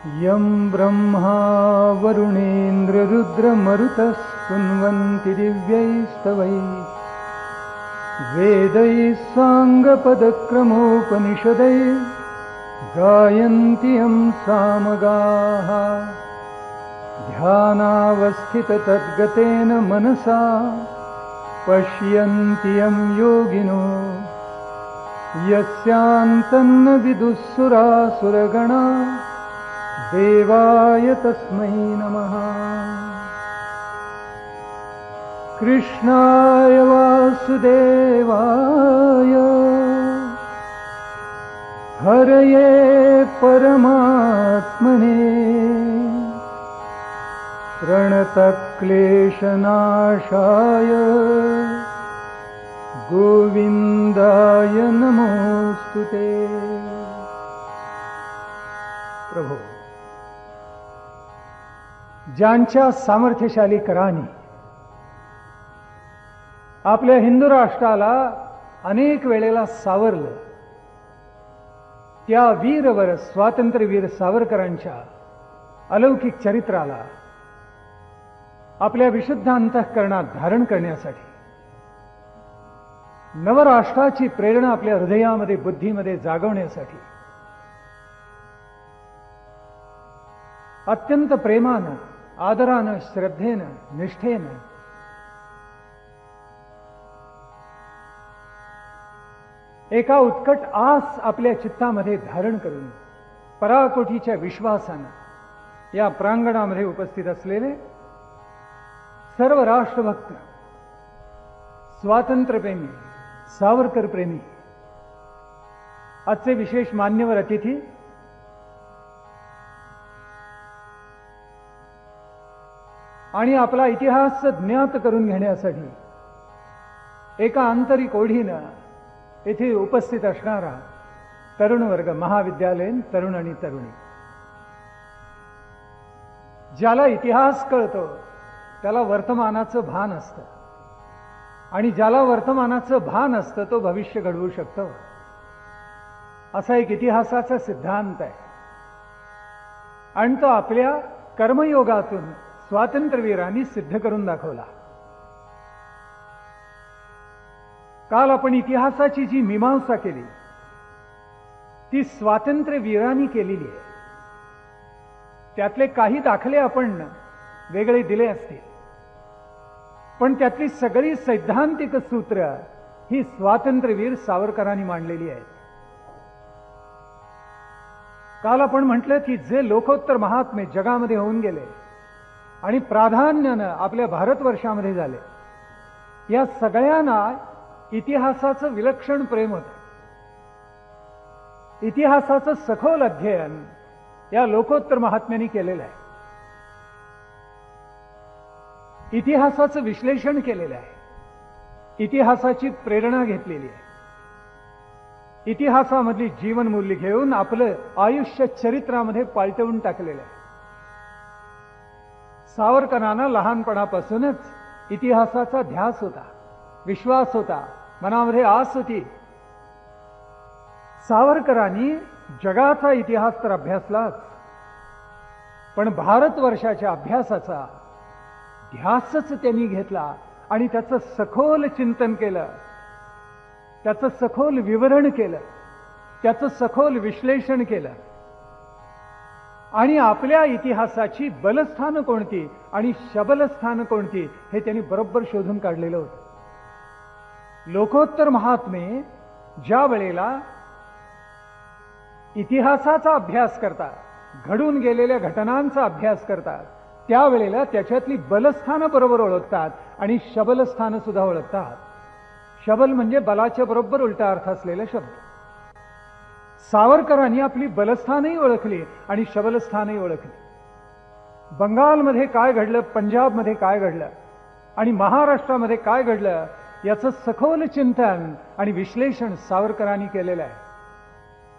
यं ब्रह्मा वरुणेन्द्ररुद्रमरुतस्तुन्वन्ति दिव्यैस्तवैः वेदैः साङ्गपदक्रमोपनिषदैः गायन्ति यं सामगाः ध्यानावस्थिततद्गतेन मनसा पश्यन्ति यं योगिनो यस्यान्तन्न विदुःसुरासुरगणा देवाय तस्मै नमः। कृष्णाय वासुदेवाय हरये परमात्मने प्रणतक्लेशनाशाय गोविंदाय नमोस्तुते। प्रभो, ज्यांच्या सामर्थ्यशाली करानी आपल्या हिंदू राष्ट्राला अनेक वेळेला सावरलं, त्या वीरवर स्वातंत्र्यवीर सावरकरांच्या अलौकिक चरित्राला आपल्या विशुद्ध अंतःकरणात धारण करण्यासाठी नवराष्ट्राची प्रेरणा आपल्या हृदयामध्ये बुद्धीमध्ये जागवण्यासाठी अत्यंत प्रेमानं आदरानं श्रद्धेनं निष्ठेनं एका उत्कट आस आपल्या चित्तामध्ये धारण करून पराकोटीच्या विश्वासानं या प्रांगणामध्ये उपस्थित असलेले सर्व राष्ट्रभक्त स्वातंत्र्यप्रेमी सावरकर प्रेमी आजचे विशेष मान्यवर अतिथी आणि आपला इतिहास ज्ञात करून घेण्यासाठी एका आंतरिक ओढीनं येथे उपस्थित असणारा तरुण वर्ग, महाविद्यालयीन तरुण आणि तरुणी, ज्याला इतिहास कळतो त्याला वर्तमानाचं भान असतं आणि ज्याला वर्तमानाचं भान असतं तो भविष्य घडवू शकतो, असा एक इतिहासाचा सिद्धांत आहे. आणि तो आपल्या कर्मयोगातून स्वातंत्र्यवीरांनी सिद्ध करून दाखवला. काल आपण इतिहासाची जी मीमांसा केली ती स्वातंत्र्यवीरांनी केलेली आहे. त्यातले काही दाखले आपण वेगळे दिले असतील, पण त्यातली सगळी सैद्धांतिक सूत्र ही स्वातंत्र्यवीर सावरकरांनी मांडलेली आहेत. काल आपण म्हटलं की जे लोकोत्तर महात्मे जगामध्ये होऊन गेले आणि प्राधान्यानं आपल्या भारतवर्षामध्ये झाले, या सगळ्यांना इतिहासाचं विलक्षण प्रेम होतं. इतिहासाचं सखोल अध्ययन या लोकोत्तर महात्म्यांनी केलेलं आहे. इतिहासाचं विश्लेषण केलेलं आहे. इतिहासाची प्रेरणा घेतलेली आहे. इतिहासामधली जीवनमूल्य घेऊन आपलं आयुष्य चरित्रामध्ये पालटवून टाकलेलं आहे. सावरकरांना लहानपणापासूनच इतिहासाचा ध्यास होता, विश्वास होता, मनामध्ये आस होती. सावरकरांनी जगाचा इतिहास तर अभ्यासलाच, पण भारतवर्षाच्या अभ्यासाचा ध्यासच त्यांनी घेतला आणि त्याचं सखोल चिंतन केलं, त्याचं सखोल विवरण केलं, त्याचं सखोल विश्लेषण केलं आणि आपल्या इतिहासाची बलस्थानं कोणती आणि शबलस्थानं कोणती हे त्यांनी बरोबर शोधून काढलेलं होतं. लोकोत्तर महात्मे ज्या वेळेला इतिहासाचा अभ्यास करतात, घडून गेलेल्या घटनांचा अभ्यास करतात, त्यावेळेला त्याच्यातली बलस्थानं बरोबर ओळखतात आणि शबलस्थानं सुद्धा ओळखतात. शबल म्हणजे बलाच्या बरोबर उलटा अर्थ असलेला शब्द. सावरकरांनी आपली बलस्थानही ओळखली आणि शबलस्थानही ओळखली. बंगालमध्ये काय घडलं, पंजाबमध्ये काय घडलं आणि महाराष्ट्रामध्ये काय घडलं याचं सखोल चिंतन आणि विश्लेषण सावरकरांनी केलेलं आहे.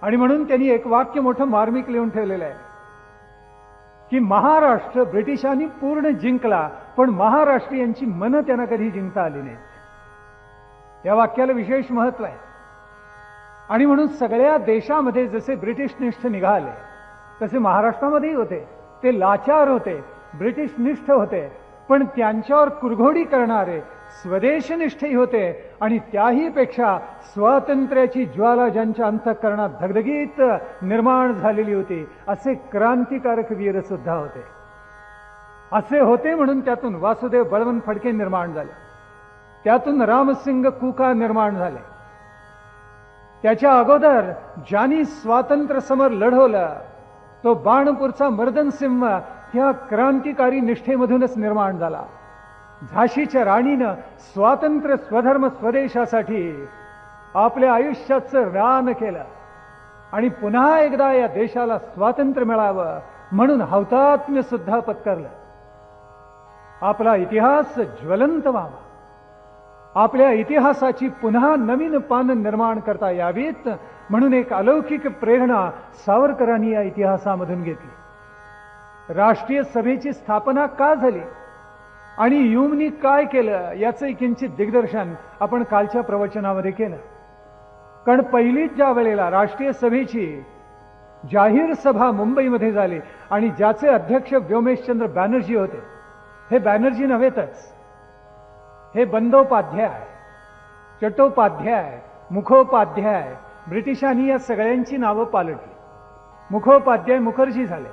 आणि म्हणून त्यांनी एक वाक्य मोठं मार्मिक लिहून ठेवलेलं आहे की महाराष्ट्र ब्रिटिशांनी पूर्ण जिंकला, पण महाराष्ट्रीयांची मनं त्यांना कधी जिंकता आली नाहीत. या वाक्याला विशेष महत्व आहे. आणि म्हणून सगळ्या देशामध्ये जसे ब्रिटिश निष्ठ निघाले तसे महाराष्ट्रामध्येही होते. ते लाचार होते, ब्रिटिश निष्ठ होते, पण त्यांच्यावर कुरघोडी करणारे स्वदेशनिष्ठही होते. आणि त्याही पेक्षा स्वातंत्र्याची ज्वाला ज्यांच्या अंतःकरणात धगधगीत निर्माण झालेली होती असे क्रांतिकारक वीर सुद्धा होते. असे होते म्हणून त्यातून वासुदेव बळवंत फडके निर्माण झाले, त्यातून रामसिंग कुका निर्माण झाले. त्याच्या अगोदर ज्यांनी स्वातंत्र्य समर लढवलं तो बाणपूरचा मर्दनसिंह त्या क्रांतिकारी निष्ठेमधूनच निर्माण झाला. झाशीच्या राणीनं स्वातंत्र्य स्वधर्म स्वदेशासाठी आपल्या आयुष्याचं रान केलं आणि पुन्हा एकदा या देशाला स्वातंत्र्य मिळावं म्हणून हौतात्म्य सुद्धा पत्करलं. आपला इतिहास ज्वलंत व्हावा, आपल्या इतिहासाची पुन्हा नवीन पानं निर्माण करता यावीत म्हणून एक अलौकिक प्रेरणा सावरकरांनी या इतिहासामधून घेतली. राष्ट्रीय सभेची स्थापना का झाली आणि ह्यूमनी काय केलं याचं किंचित दिग्दर्शन आपण कालच्या प्रवचनामध्ये केलं. कारण पहिलीच ज्या वेळेला राष्ट्रीय सभेची जाहीर सभा मुंबईमध्ये झाली आणि ज्याचे अध्यक्ष व्योमेशचंद्र बॅनर्जी होते, हे बॅनर्जी नव्हेतच, हे बंदोपाध्याय, चट्टोपाध्याय, मुखोपाध्याय, ब्रिटिशांनी या सगळ्यांची नावं पालटली. मुखोपाध्याय मुखर्जी झाले,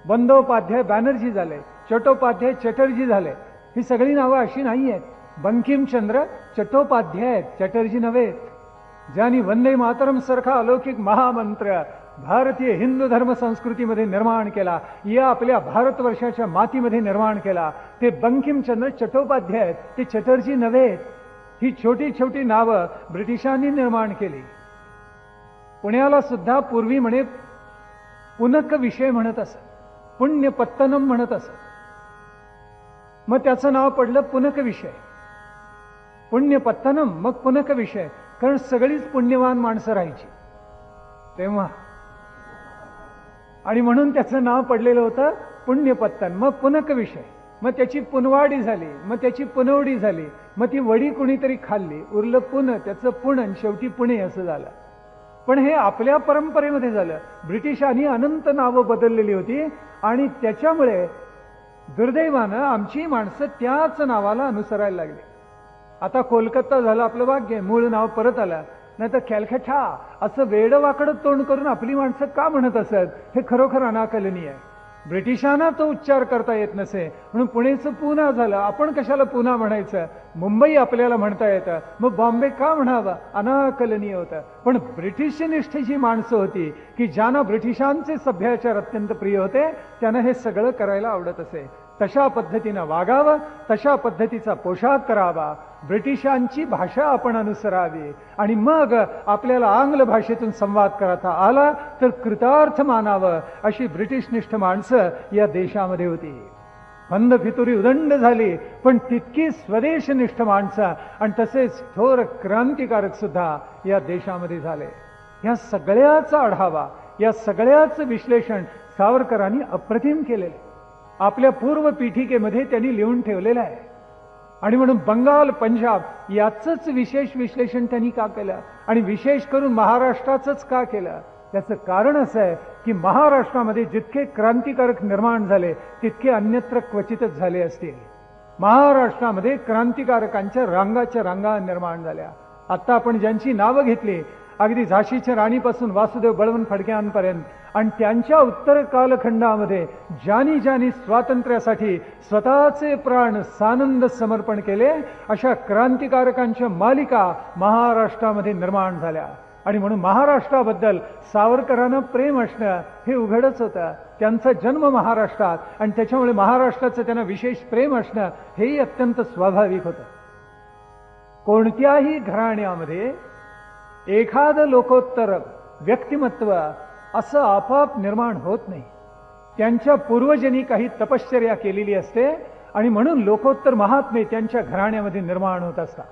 बंदोपाध्याय बॅनर्जी झाले, चट्टोपाध्याय चटर्जी झाले. ही सगळी नावं अशी नाही आहेत. बंकिमचंद्र चट्टोपाध्याय आहेत, चटर्जी नव्हे. ज्यांनी वंदे मातरम सारखा अलौकिक महामंत्र भारतीय हिंदू धर्म संस्कृतीमध्ये निर्माण केला, या आपल्या भारतवर्षाच्या मातीमध्ये निर्माण केला, ते बंकिमचंद्र चट्टोपाध्याय आहेत, ते चटर्जी नव्हे. ही छोटी छोटी नावं ब्रिटिशांनी निर्माण केली. पुण्याला सुद्धा पूर्वी म्हणे पुनक विषय म्हणत असत, पुण्यपत्तनम म्हणत असत. मग त्याचं नाव पडलं पुनक विषय, पुण्यपत्तनम, मग पुनक विषय. कारण सगळीच पुण्यवान माणसं राहायची तेव्हा, आणि म्हणून त्याचं नाव पडलेलं होतं पुण्यपत्तन. मग पुनक विषय, मग त्याची पुनवाडी झाली, मग त्याची पुनवडी झाली, मग ती वडी कुणीतरी खाल्ली, उरलं पुन, त्याचं पुण, शेवटी पुणे असं झालं. पण हे आपल्या परंपरेमध्ये झालं. ब्रिटिशांनी अनंत नावं बदललेली होती आणि त्याच्यामुळे दुर्दैवानं आमची माणसं त्याच नावाला अनुसरायला लागली. आता कोलकाता झालं आपलं भाग्य, मूळ नाव परत आलं. नाही तर कॅलकटा असं वेडवाकडं तोंड करून आपली माणसं का म्हणत असत, हे खरोखर अनाकलनीय आहे. ब्रिटिशांना तो उच्चार करता येत नसे म्हणून पुणेचं पुना झालं. आपण कशाला पुना म्हणायचं, मुंबई आपल्याला म्हणता येतं, मग बॉम्बे का म्हणावं, अनाकलनीय होतं. पण ब्रिटिश निष्ठेची माणसं होती की ज्यांना ब्रिटिशांचे सभ्याचार अत्यंत प्रिय होते, त्यांना हे सगळं करायला आवडत असे. तशा पद्धतीनं वागावं, तशा पद्धतीचा पोशाख करावा, ब्रिटिशांची भाषा आपण अनुसरावी आणि मग आपल्याला आंग्ल भाषेतून संवाद करता आला तर कृतार्थ मानावं, अशी ब्रिटिशनिष्ठ माणसं या देशामध्ये होती. बंद फितुरी उदंड झाली, पण तितकी स्वदेशनिष्ठ माणसं आणि तसेच थोर क्रांतिकारक सुद्धा या देशामध्ये झाले. या सगळ्याचा आढावा, या सगळ्याचं विश्लेषण सावरकरांनी अप्रतिम केलेले, आपल्या पूर्व पीठिकेमध्ये त्यांनी लिहून ठेवलेलं आहे. आणि म्हणून बंगाल, पंजाब याचंच विशेष विश्लेषण त्यांनी का केलं आणि विशेष करून महाराष्ट्राचंच का केलं, त्याचं कारण असं आहे की महाराष्ट्रामध्ये जितके क्रांतिकारक निर्माण झाले तितके अन्यत्र क्वचितच झाले असतील. महाराष्ट्रामध्ये क्रांतिकारकांच्या रांगाच्या रांगा निर्माण झाल्या. आता आपण ज्यांची नावं घेतली, अगदी झाशीच्या राणीपासून वासुदेव बळवंत फडक्यांपर्यंत, आणि त्यांच्या उत्तर कालखंडामध्ये ज्यांनी ज्यांनी स्वातंत्र्यासाठी स्वतःचे प्राण सानंद समर्पण केले, अशा क्रांतिकारकांच्या मालिका महाराष्ट्रामध्ये निर्माण झाल्या. आणि म्हणून महाराष्ट्राबद्दल सावरकरांना प्रेम असणं हे उघडच होतं. त्यांचा जन्म महाराष्ट्रात आणि त्याच्यामुळे महाराष्ट्राचं त्यांना विशेष प्रेम असणं हेही अत्यंत स्वाभाविक होतं. कोणत्याही घराण्यामध्ये एखादं लोकोत्तर व्यक्तिमत्व असं आपोआप निर्माण होत नाही. त्यांच्या पूर्वजांनी काही तपश्चर्या केलेली असते आणि म्हणून लोकोत्तर महात्मे त्यांच्या घराण्यामध्ये निर्माण होत असतात.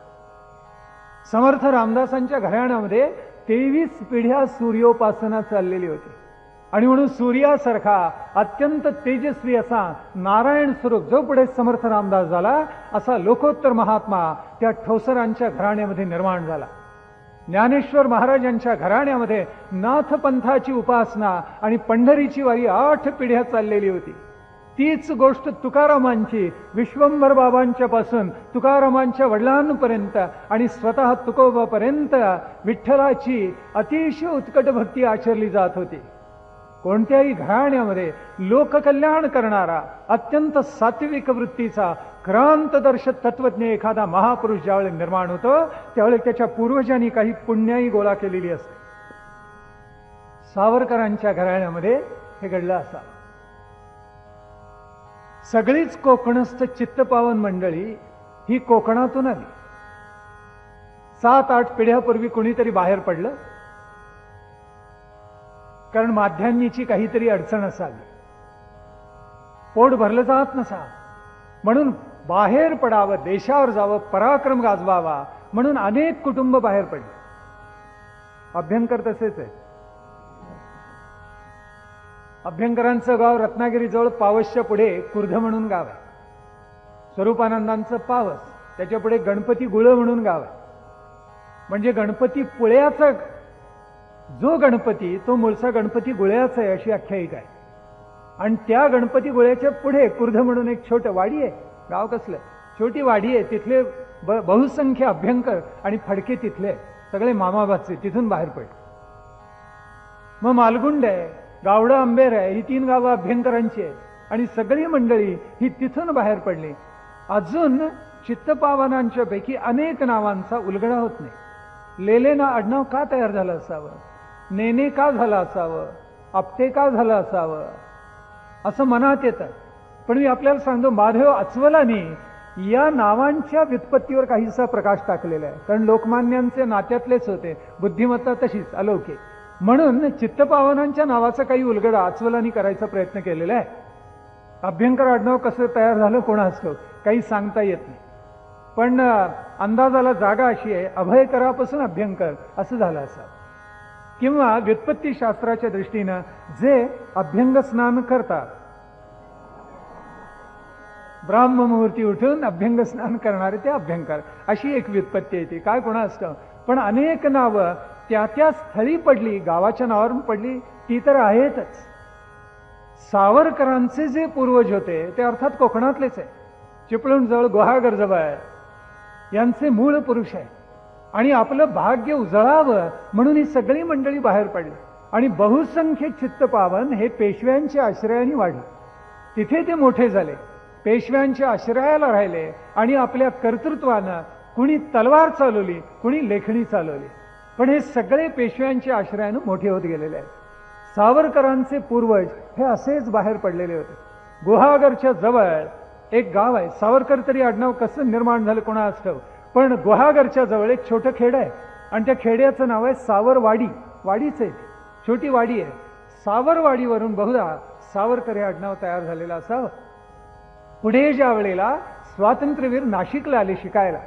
समर्थ रामदासांच्या घराण्यामध्ये 23 पिढ्या सूर्योपासना चाललेली होती आणि म्हणून सूर्यासारखा अत्यंत तेजस्वी असा नारायण स्वरूप जो पुढे समर्थ रामदास झाला, असा लोकोत्तर महात्मा त्या ठोसरांच्या घराण्यामध्ये निर्माण झाला. ज्ञानेश्वर महाराजांच्या घराण्यामध्ये नाथपंथाची उपासना आणि पंढरीची वारी 8 पिढ्या चाललेली होती. तीच गोष्ट तुकारामांची विश्वंभर बाबांच्या पासून तुकारामांच्या वडिलांपर्यंत आणि स्वतः तुकोबापर्यंत विठ्ठलाची अतिशय उत्कट भक्ती आचरली जात होती. कोणत्याही घराण्यामध्ये लोककल्याण करणारा अत्यंत सात्विक वृत्तीचा क्रांतदर्श तत्वज्ञ एखादा महापुरुष ज्यावेळी निर्माण होतो त्यावेळी त्याच्या पूर्वजांनी काही पुण्याई गोळा केलेली असते. सावरकरांच्या घराण्यामध्ये हे घडलं असावं. सगळीच कोकणस्थ चित्तपावन मंडळी ही कोकणातून आली. 7-8 पिढ्यापूर्वी कुणीतरी बाहेर पडलं, कारण माध्यान्नीची काहीतरी अडचण असावी, पोट भरलं जात नसा, म्हणून बाहेर पडावं, देशावर जावं, पराक्रम गाजवावा म्हणून अनेक कुटुंब बाहेर पडले. अभ्यंकर तसेच आहे. अभ्यंकरांचं गाव रत्नागिरीजवळ पावसच्या पुढे कुर्ध म्हणून गाव आहे. स्वरूपानंदांचं पावस, त्याच्या पुढे गणपती गुळ म्हणून गाव आहे. म्हणजे गणपती पुळ्याचा जो गणपती तो मूळचा गणपती गुळ्याचा आहे अशी आख्यायिका आहे. आणि त्या गणपती गुळ्याच्या पुढे कुर्ध म्हणून एक छोटं वाडी आहे. गाव कसलं, छोटी वाडी आहे. तिथले बहुसंख्य अभ्यंकर आणि फडके तिथले सगळे मामाबाचे तिथून बाहेर पडले. मग मालगुंड आहे, गावडं, आंबेर आहे, ही 3 गावं अभ्यंकरांची आहेत आणि सगळी मंडळी ही तिथून बाहेर पडली. अजून चित्तपावनांच्या पैकी अनेक नावांचा उलगडा होत नाही. लेलेना आडनाव का तयार झालं असावं, नेने का झालं असावं, आपटे का झालं असावं असं मनात येतं. पण मी आपल्याला सांगतो, माधव अस्वलानी या नावांच्या व्युत्पत्तीवर काहीसा प्रकाश टाकलेला आहे. कारण लोकमान्यांचे नात्यातलेच होते, बुद्धिमत्ता तशीच अलौकिक. म्हणून चित्तपावनांच्या नावाचा काही उलगडा अस्वलानी करायचा प्रयत्न केलेला आहे. अभ्यंकर आडनाव कसं तयार झालं कोणास ठाऊक, काही सांगता येत नाही. पण अंदाजाला जागा अशी आहे, अभयकरापासून अभ्यंकर असं झालं असावं. किंवा व्युत्पत्तीशास्त्राच्या दृष्टीनं जे अभ्यंग स्नान करतात, ब्राह्ममुहूर्ती उठून अभ्यंग स्नान करणारे ते अभ्यंकर, अशी एक व्युत्पत्ती येते. काय कोणास ठाऊक. पण अनेक नावं त्या त्या स्थळी पडली, गावाच्या नावावरून पडली ती तर आहेतच. सावरकरांचे जे पूर्वज होते ते अर्थात कोकणातलेच आहे. चिपळूण जवळ गुहागर जवळ यांचे मूळ पुरुष आहे. आणि आपलं भाग्य उजळावं म्हणून ही सगळी मंडळी बाहेर पडली. आणि बहुसंख्य चित्तपावन हे पेशव्यांच्या आश्रयाने वाढले. तिथे ते मोठे झाले, पेशव्यांच्या आश्रयाला राहिले आणि आपल्या कर्तृत्वानं कुणी तलवार चालवली, कुणी लेखणी चालवली, पण हे सगळे पेशव्यांच्या आश्रयानं मोठे होत गेलेले आहेत. सावरकरांचे पूर्वज हे असेच बाहेर पडलेले होते. गुहागरच्या जवळ एक गाव आहे. सावरकर तरी आडनाव कसं निर्माण झालं कोणास ठाऊक. पण गुहागरच्या जवळ एक छोटं खेड आहे आणि त्या खेड्याचं नाव आहे सावरवाडी. वाडीच आहे, छोटी वाडी आहे. सावरवाडीवरून बहुधा सावरकर हे आडनाव तयार झालेलं असावं. पुढे ज्या वेळेला स्वातंत्र्यवीर नाशिकला आले शिकायला,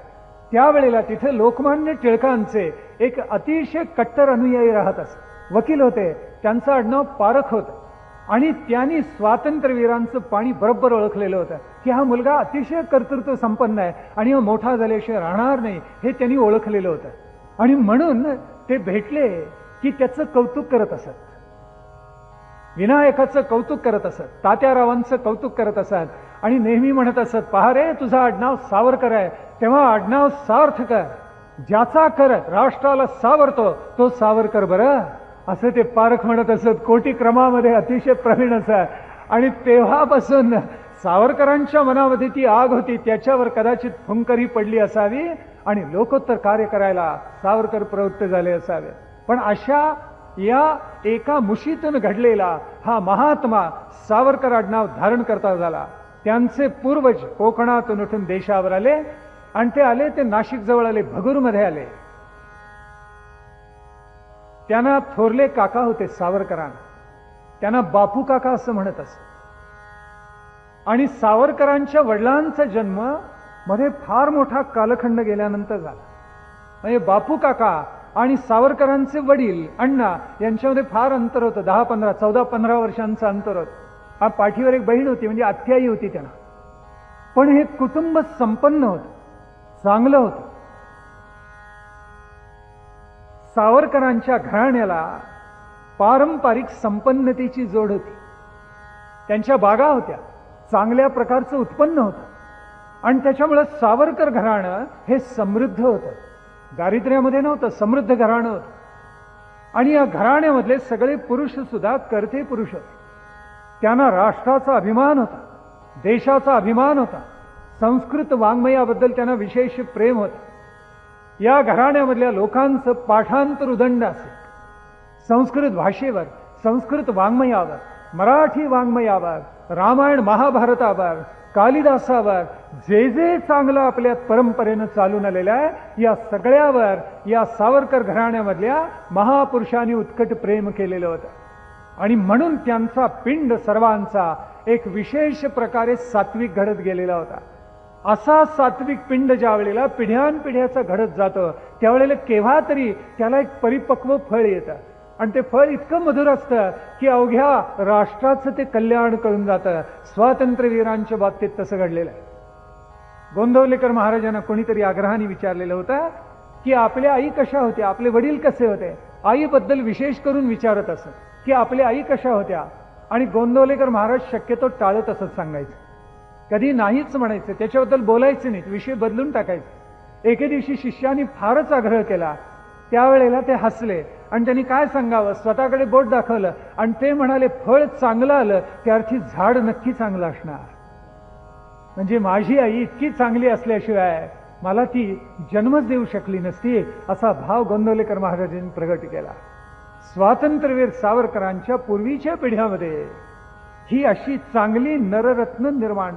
त्यावेळेला तिथे लोकमान्य टिळकांचे एक अतिशय कट्टर अनुयायी राहत असत. वकील होते, त्यांचं आडनाव पारख होतं. आणि त्यांनी स्वातंत्र्यवीरांचं पाणी बरोबर ओळखलेलं होतं की हा मुलगा अतिशय कर्तृत्व संपन्न आहे आणि हा मोठा झाल्याशिवाय राहणार नाही, हे त्यांनी ओळखलेलं होतं. आणि म्हणून ते भेटले की त्याचं कौतुक करत असत. विनायकाचं कौतुक करत असत, तात्यारावांचं कौतुक करत असत आणि नेहमी म्हणत असत, पहा रे तुझं आडनाव सावरकर आहे, तेव्हा आडनाव सार्थ कर. ज्याचा कर राष्ट्राला सावरतो तो सावरकर बरं, असं ते पारख म्हणत असत. कोटी क्रमामध्ये अतिशय प्रवीण असत. आणि तेव्हापासून सावरकरांच्या मनामध्ये ती आग होती, त्याच्यावर कदाचित फुंकरी पडली असावी आणि लोकोत्तर कार्य करायला सावरकर प्रवृत्त झाले असावे. पण अशा या एका मुशीतून घडलेला हा महात्मा सावरकर आडनाव धारण करता झाला. त्यांचे पूर्वज कोकणातून उठून देशावर आले आणि ते आले ते नाशिक जवळ आले, भगूरमध्ये आले. त्यांना थोरले काका होते सावरकरांना, त्यांना बापू काका असं म्हणत असत. आणि सावरकरांच्या वडिलांचा जन्म मध्ये फार मोठा कालखंड गेल्यानंतर झाला. म्हणजे बापू काका आणि सावरकरांचे वडील अण्णा यांच्यामध्ये फार अंतर होतं, 10-15, 14-15 वर्षांचं अंतर होतं. हा पाठीवर एक बहीण होती, म्हणजे आत्याई होती त्यांना. पण हे कुटुंब संपन्न होतं, चांगलं होतं. सावरकरांच्या घराण्याला पारंपरिक संपन्नतेची जोड होती. त्यांच्या बागा होत्या, चांगल्या प्रकारचं उत्पन्न होतं आणि त्याच्यामुळे सावरकर घराणं हे समृद्ध होतं. दारिद्र्यामध्ये नव्हतं, समृद्ध घराणं होतं. आणि या घराण्यामधले सगळे पुरुष सुद्धा कर्ते पुरुष होते. त्यांना राष्ट्राचा अभिमान होता, देशाचा अभिमान होता, संस्कृत वाङ्मयाबद्दल त्यांना विशेष प्रेम होतं. या घराण्यामधल्या लोकांचं पाठांतर उदंड असे. संस्कृत भाषेवर, संस्कृत वाङ्मयावर, मराठी वाङ्मयावर, रामायण महाभारतावर, कालिदासावर जे जे चांगलं आपल्या परंपरेनं चालून आलेलं आहे या सगळ्यावर या सावरकर घराण्यामधल्या महापुरुषांनी उत्कट प्रेम केलेलं होतं. आणि म्हणून त्यांचा पिंड सर्वांचा एक विशेष प्रकारे सात्विक घडत गेलेला होता. असा सात्विक पिंड ज्या वेळेला पिढ्यानपिढ्याचा घडत जातं त्यावेळेला केव्हा तरी त्याला एक परिपक्व फळ येतं आणि ते फळ इतकं मधुर असतं की अवघ्या राष्ट्राचं ते कल्याण करून जातं. स्वातंत्र्यवीरांच्या बाबतीत तसं घडलेलं आहे. गोंदवलेकर महाराजांना कोणीतरी आग्रहाने विचारलेलं होतं की आपल्या आई कशा होत्या, आपले वडील कसे होते. आईबद्दल विशेष करून विचारत असत की आपल्या आई कशा होत्या. आणि गोंदवलेकर महाराज शक्यतो टाळत असत सांगायचं, कधी नाहीच म्हणायचं, त्याच्याबद्दल बोलायचं नाही, विषय बदलून टाकायचं. एके दिवशी शिष्याने फारच आग्रह केला. त्यावेळेला ते हसले आणि त्यांनी काय सांगावं, स्वतःकडे बोट दाखवलं आणि ते म्हणाले फळ चांगलं आलं त्या अर्थी झाड नक्की चांगलं असणार. म्हणजे माझी आई इतकी चांगली असल्याशिवाय मला ती जन्मच देऊ शकली नसती असा भाव गोंदवलेकर महाराजांनी प्रगट केला. स्वातंत्र्यवीर सावरकरांच्या पूर्वीच्या पिढ्यामध्ये ही अशी चांगली नररत्न निर्माण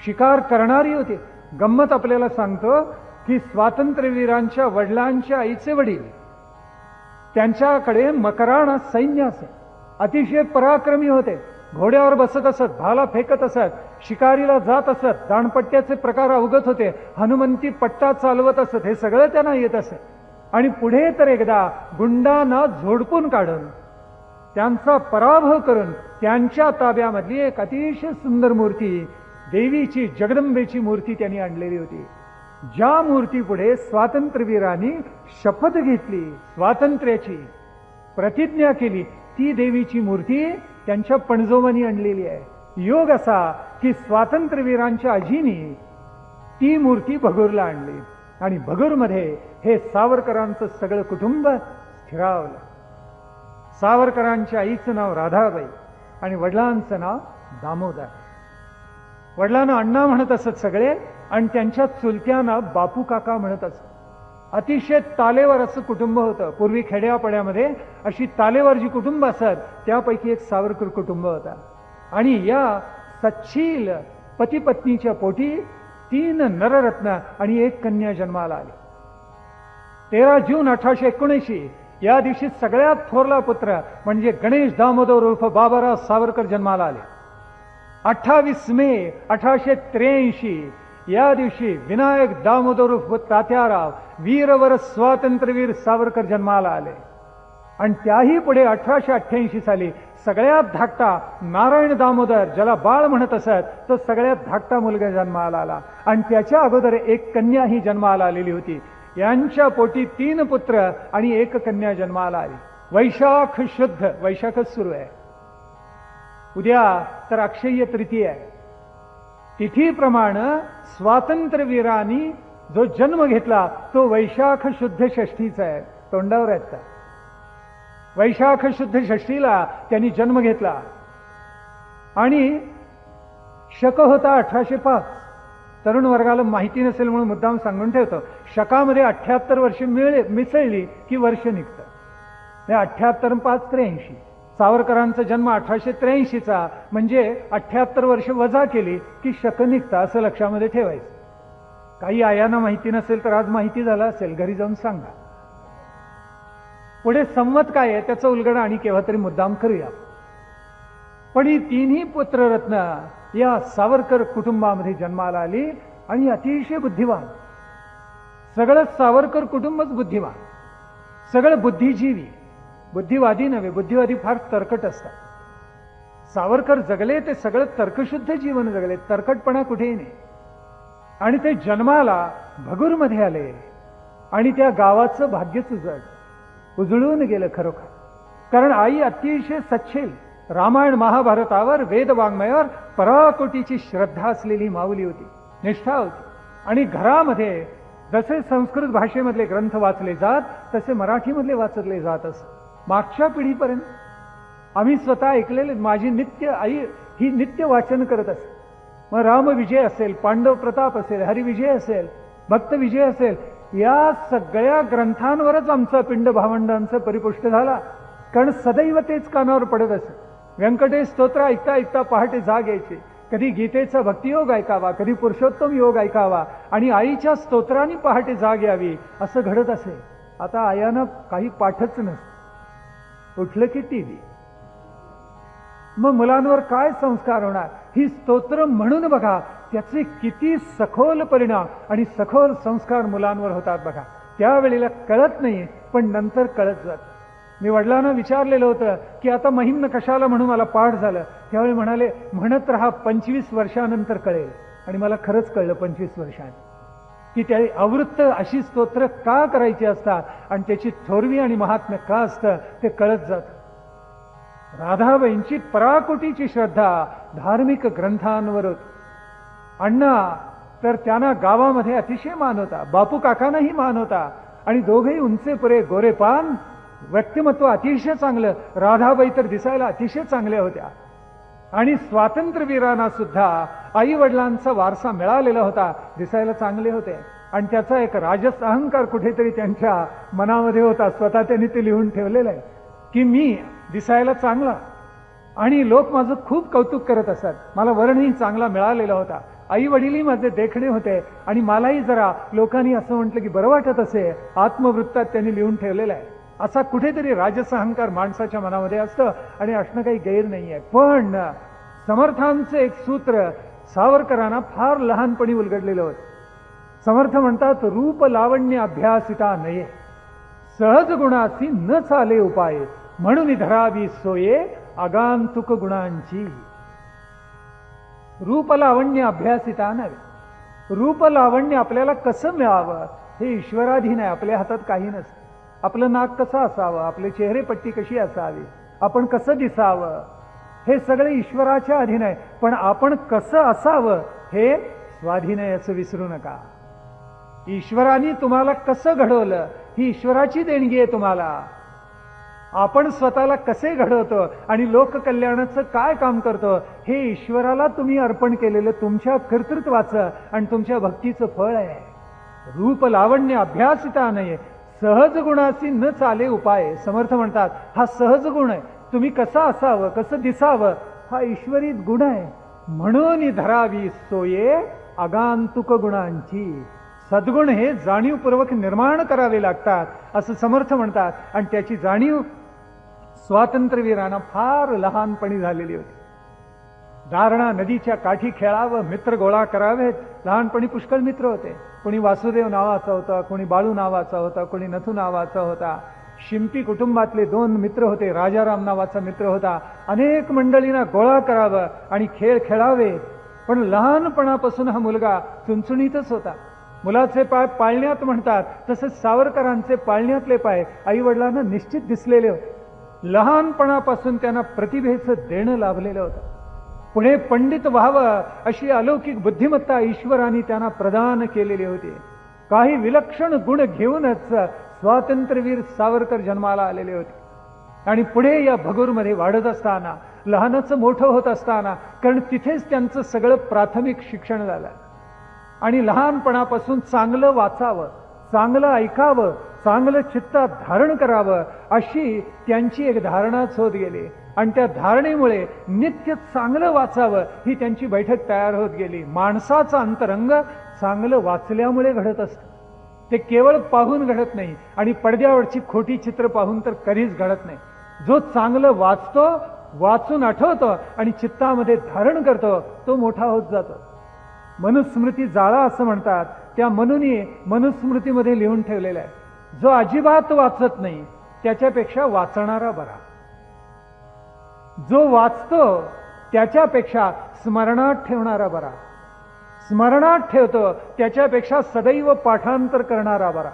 शिकार करणारी होती. गंमत आपल्याला सांगतो की स्वातंत्र्यवीरांच्या वडिलांच्या आईचे वडील, त्यांच्याकडे मकराणा सैन्य असे, अतिशय पराक्रमी होते. घोड्यावर बसत असत, भाला फेकत असत, शिकारीला जात असत, दाणपट्ट्याचे प्रकार अवगत होते, हनुमंती पट्टा चालवत असत, हे सगळं त्यांना येत असे. आणि पुढे तर एकदा गुंडांना झोडपून काढून त्यांचा पराभव करून त्यांच्या ताब्यामधली एक अतिशय सुंदर मूर्ती, देवीची जगदंबेची मूर्ती त्यांनी आणलेली होती. ज्या मूर्तीपुढे स्वातंत्र्यवीरांनी शपथ घेतली, स्वातंत्र्याची प्रतिज्ञा केली, ती देवीची मूर्ती त्यांच्या पणजोबांनी आणलेली आहे. योग असा की स्वातंत्र्यवीरांच्या आजीनी ती मूर्ती भगूरला आणली आणि भगूरमध्ये हे सावरकरांचं सगळं कुटुंब स्थिरावलं. सावरकरांच्या आईचं नाव राधाबाई आणि वडिलांचं नाव दामोदर. वडिलांना अण्णा म्हणत असत सगळे आणि त्यांच्या चुलत्यांना बापू काका म्हणत असत. अतिशय तालेवर असं कुटुंब होतं. पूर्वी खेड्यापाड्यामध्ये अशी तालेवर जी कुटुंब असत त्यापैकी एक सावरकर कुटुंब होता. आणि या सच्छील पती पत्नीच्या पोटी 3 नररत्न आणि 1 कन्या जन्माला आली. 13 जून 1879 या दिवशी सगळ्यात थोरला पुत्र म्हणजे गणेश दामोदर उर्फ बाबाराव सावरकर जन्माला आले. 28 मे 1883 या दिवशी विनायक दामोदर उर्फ तात्याराव वीरवर स्वातंत्र्यवीर सावरकर जन्माला आले. आणि त्याही पुढे 1888 साली सगळ्यात धाकटा नारायण दामोदर, ज्याला बाळ म्हणत असत, तो सगळ्यात धाकटा मुलगा जन्माला आला. आणि त्याच्या अगोदर 1 कन्या ही जन्माला आलेली होती. यांच्या पोटी 3 पुत्र आणि 1 कन्या जन्माला आली. वैशाख शुद्ध, वैशाखच सुरू आहे. उद्या तर अक्षय्य तृतीय आहे. तिथीप्रमाणे स्वातंत्र्यवीरांनी जो जन्म घेतला तो वैशाख शुद्ध षष्ठीचा आहे. तोंडावर आहेत. वैशाख शुद्ध षष्ठीला त्यांनी जन्म घेतला आणि शक होता 1805. तरुण वर्गाला माहिती नसेल म्हणून मुद्दाम सांगून ठेवतो. शकामध्ये 78 वर्ष मिसळली की वर्ष निघतं. 78 5 83. सावरकरांचा जन्म 1883चा म्हणजे 78 वर्ष वजा केली की शक निघतं, असं लक्षामध्ये ठेवायचं. काही आयांना माहिती नसेल तर आज माहिती झालं असेल, घरी जाऊन सांगा. पुढे संमत काय आहे त्याचं उलगडा आणि केव्हा तरी मुद्दाम करूया. पण ही 3ही पुत्ररत्न या सावरकर कुटुंबामध्ये जन्माला आली आणि अतिशय बुद्धिवान. सगळं सावरकर कुटुंबच बुद्धिवान, सगळं बुद्धिजीवी. बुद्धिवादी नव्हे, बुद्धिवादी फार तरकट असतात. सावरकर जगले ते सगळं तर्कशुद्ध जीवन जगले, तरकटपणा कुठेही नाही. आणि ते जन्माला भगूरमध्ये आले आणि त्या गावाचं भाग्यच उजळलं. उजळून गेलं खरोखर. कारण आई अतिशय सच्छील, रामायण महाभारतावर वेदवाङ्मयावर पराकोटीची श्रद्धा असलेली माऊली होती, निष्ठा होती. आणि घरामध्ये जसे संस्कृत भाषेमधले ग्रंथ वाचले जात तसे मराठीमधले वाचले जात असत. मागच्या पिढीपर्यंत आम्ही स्वतः ऐकलेले. माझी नित्य आई ही नित्य वाचन करत असे. मग रामविजय असेल, पांडव प्रताप असेल, हरिविजय असेल, भक्त विजय असेल, या सगळ्या ग्रंथांवरच आमचा पिंड भावंडांचा परिपुष्ट झाला. कारण सदैव तेच कानावर पडत असे. व्यंकटेश स्तोत्र ऐकता ऐकता पहाटे जाग यायची. कधी गीतेचा भक्तियोग ऐकावा, कधी पुरुषोत्तम योग ऐकावा आणि आईच्या स्तोत्राने पहाटे जाग यावी, असं घडत असे. आता आयानं काही पाठच नसतं, उठलं की टीव्ही. मग मुलांवर काय संस्कार होणार? ही स्तोत्र म्हणून बघा त्याचे किती सखोल परिणाम आणि सखोल संस्कार मुलांवर होतात बघा. त्यावेळेला कळत नाही, पण नंतर कळत जात. मी वडिलांना विचारलेलं होतं की आता महिम्न कशाला म्हणून मला पाठ झालं. त्यावेळी म्हणाले, म्हणत राहा, 25 वर्षानंतर कळेल. आणि मला खरंच कळलं 25 वर्षांनी की त्या आवृत्त अशी स्तोत्र का करायची असतात आणि त्याची थोरवी आणि महात्म्य का असतं ते कळत जातं. राधाबाईंची पराकोटीची श्रद्धा धार्मिक ग्रंथांवर होती. अण्णा तर त्यांना गावामध्ये अतिशय मान होता, बापू काकांनाही मान होता आणि दोघेही उंचे पुरे, गोरेपान, व्यक्तिमत्व अतिशय चांगलं. राधाबाई तर दिसायला अतिशय चांगल्या होत्या. आणि स्वातंत्र्यवीरांना सुद्धा आई वडिलांचा वारसा मिळालेला होता, दिसायला चांगले होते. आणि त्याचा एक राजस अहंकार कुठेतरी त्यांच्या मनामध्ये होता. स्वतः त्यांनी ते लिहून ठेवलेलं आहे की मी दिसायला चांगला आणि लोक माझं खूप कौतुक करत असत. मला वर्णही चांगला मिळालेला होता, आई वडीलही माझे देखणे होते आणि मलाही जरा लोकांनी असं म्हटलं की बरं वाटत असे. आत्मवृत्तात त्यांनी लिहून ठेवलेला आहे. असा कुठेतरी राजस अहंकार माणसाच्या मनामध्ये असतं आणि असणं काही गैर नाही आहे. पण समर्थांचं एक सूत्र सावरकरांना फार लहानपणी उलगडलेलं होतं. समर्थ म्हणतात, रूप लावण्य अभ्यासिता नये, सहज गुणासी न चाले उपाय, म्हणून धरावी सोये आगांतुक गुणांची. रूपलावण्य अभ्यासिता नव्हे. रूपलावण्य आपल्याला कसं मिळावं हे ईश्वराधीन आहे, आपल्या हातात काही नसतं. आपलं नाक कसं असावं, आपली चेहरेपट्टी कशी असावी, आपण कसं दिसावं, हे सगळे ईश्वराच्या अधीन आहे. पण आपण कसं असावं हे स्वाधीन आहे असं विसरू नका. ईश्वराने तुम्हाला कसं घडवलं ही ईश्वराची देणगी आहे तुम्हाला. आपण स्वतःला कसे घडवतो आणि लोककल्याणाचं काय काम करतो हे ईश्वराला तुम्ही अर्पण केलेलं तुमच्या कर्तृत्वाचं आणि तुमच्या भक्तीचं फळ आहे. रूप लावण्य अभ्यासिता नये, सहज गुणासी न चाले उपाय. समर्थ म्हणतात हा सहज गुण आहे. तुम्ही कसं असावं, कसं दिसावं हा ईश्वरी गुण आहे. म्हणून धरावी सोये आगांतुक गुणांची. सद्गुण हे जाणीवपूर्वक निर्माण करावे लागतात असं समर्थ म्हणतात. आणि त्याची जाणीव स्वातंत्र्यवीरांना फार लहानपणी झालेली होती. दारणा नदीच्या काठी खेळावं, मित्र गोळा करावेत. लहानपणी पुष्कळ मित्र होते. कोणी वासुदेव नावाचा होता, कोणी बाळू नावाचा होता, कोणी नथू नावाचा होता. शिंपी कुटुंबातले 2 मित्र होते, राजाराम नावाचा मित्र होता. अनेक मंडळींना गोळा करावं आणि खेळ खेळावे. पण लहानपणापासून हा मुलगा चुणचुणीतच होता. मुलाचे पाय पाळण्यात म्हणतात तसेच सावरकरांचे पाळण्यातले पाय आई वडिलांना निश्चित दिसलेले होते. लहानपणापासून त्यांना प्रतिभेचं देणं लाभलेलं होतं. पुढे पंडित व्हावं अशी अलौकिक बुद्धिमत्ता ईश्वराने त्यांना प्रदान केलेली होती. काही विलक्षण गुण घेऊनच स्वातंत्र्यवीर सावरकर जन्माला आलेले होते. आणि पुढे या भगूरमध्ये वाढत असताना, लहानच मोठं होत असताना, कारण तिथेच त्यांचं सगळं प्राथमिक शिक्षण झालं. आणि लहानपणापासून चांगलं वाचावं, चांगलं ऐकावं, चांगलं चित्तात धारण करावं अशी त्यांची एक धारणाच होत गेली. आणि त्या धारणेमुळे नित्य चांगलं वाचावं ही त्यांची बैठक तयार होत गेली. माणसाचं अंतरंग चांगलं वाचल्यामुळे घडत असतं. ते केवळ पाहून घडत नाही आणि पडद्यावरची खोटी चित्र पाहून तर कधीच घडत नाही. जो चांगलं वाचतो, वाचून आठवतो आणि चित्तामध्ये धारण करतो तो मोठा होत जातो. मनुस्मृती जाळा असं म्हणतात. त्या मनुनी मनुस्मृतीमध्ये लिहून ठेवलेलं आहे, जो अजिबात वाचत नाही त्याच्यापेक्षा वाचणारा बरा. जो वाचतो त्याच्यापेक्षा स्मरणात ठेवणारा बरा. स्मरणात ठेवतो त्याच्यापेक्षा सदैव पाठांतर करणारा बरा.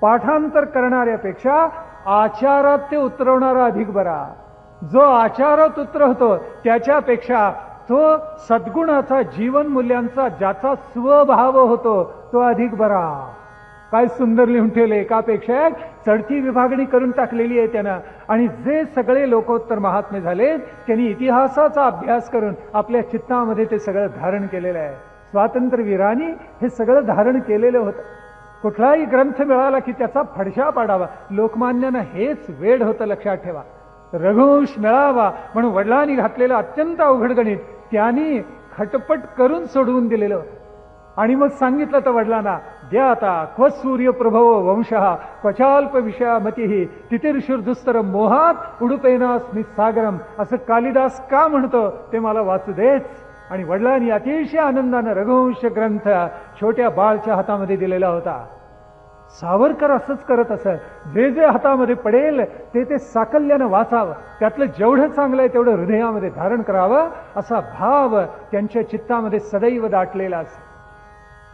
पाठांतर करणाऱ्यापेक्षा आचारात ते उतरवणारा अधिक बरा. जो आचारात उतरवतो त्याच्यापेक्षा तो सद्गुणाचा, जीवन मूल्यांचा ज्याचा स्वभाव होतो तो अधिक बरा. काय सुंदर लिहून ठेवले. एकापेक्षा एक चढती विभागणी करून टाकलेली आहे त्यानं. आणि जे सगळे लोकोत्तर महात्मे झाले त्यांनी इतिहासाचा अभ्यास करून आपल्या चित्तामध्ये ते सगळं धारण केलेलं आहे. स्वातंत्र्यवीरांनी हे सगळं धारण केलेलं होतं. कुठलाही ग्रंथ मिळाला की त्याचा फडशा पाडावा. लोकमान्यांना हेच वेड होतं, लक्षात ठेवा. रघुवंश मिळावा म्हणून वडिलांनी घातलेलं अत्यंत अवघड गणित त्यांनी खटपट करून सोडवून दिलेलं होतं. आणि मग सांगितलं तर वडिलांना, द्या आता क्व सूर्यप्रभव वंशः क्वचाल्प विषयामती तितिर्षुर्दुस्तर मोहात उडुपेनास्मि सागरम. असं कालिदास का म्हणतो ते मला वाचू देच. आणि वडिलांनी अतिशय आनंदानं रघुवंश ग्रंथ छोट्या बाळच्या हातामध्ये दिलेला होता. सावरकर असंच करत असत. जे जे हातामध्ये पडेल ते ते साकल्यानं वाचावं, त्यातलं जेवढं चांगलं आहे तेवढं हृदयामध्ये धारण करावं, असा भाव त्यांच्या चित्तामध्ये सदैव दाटलेला असतो.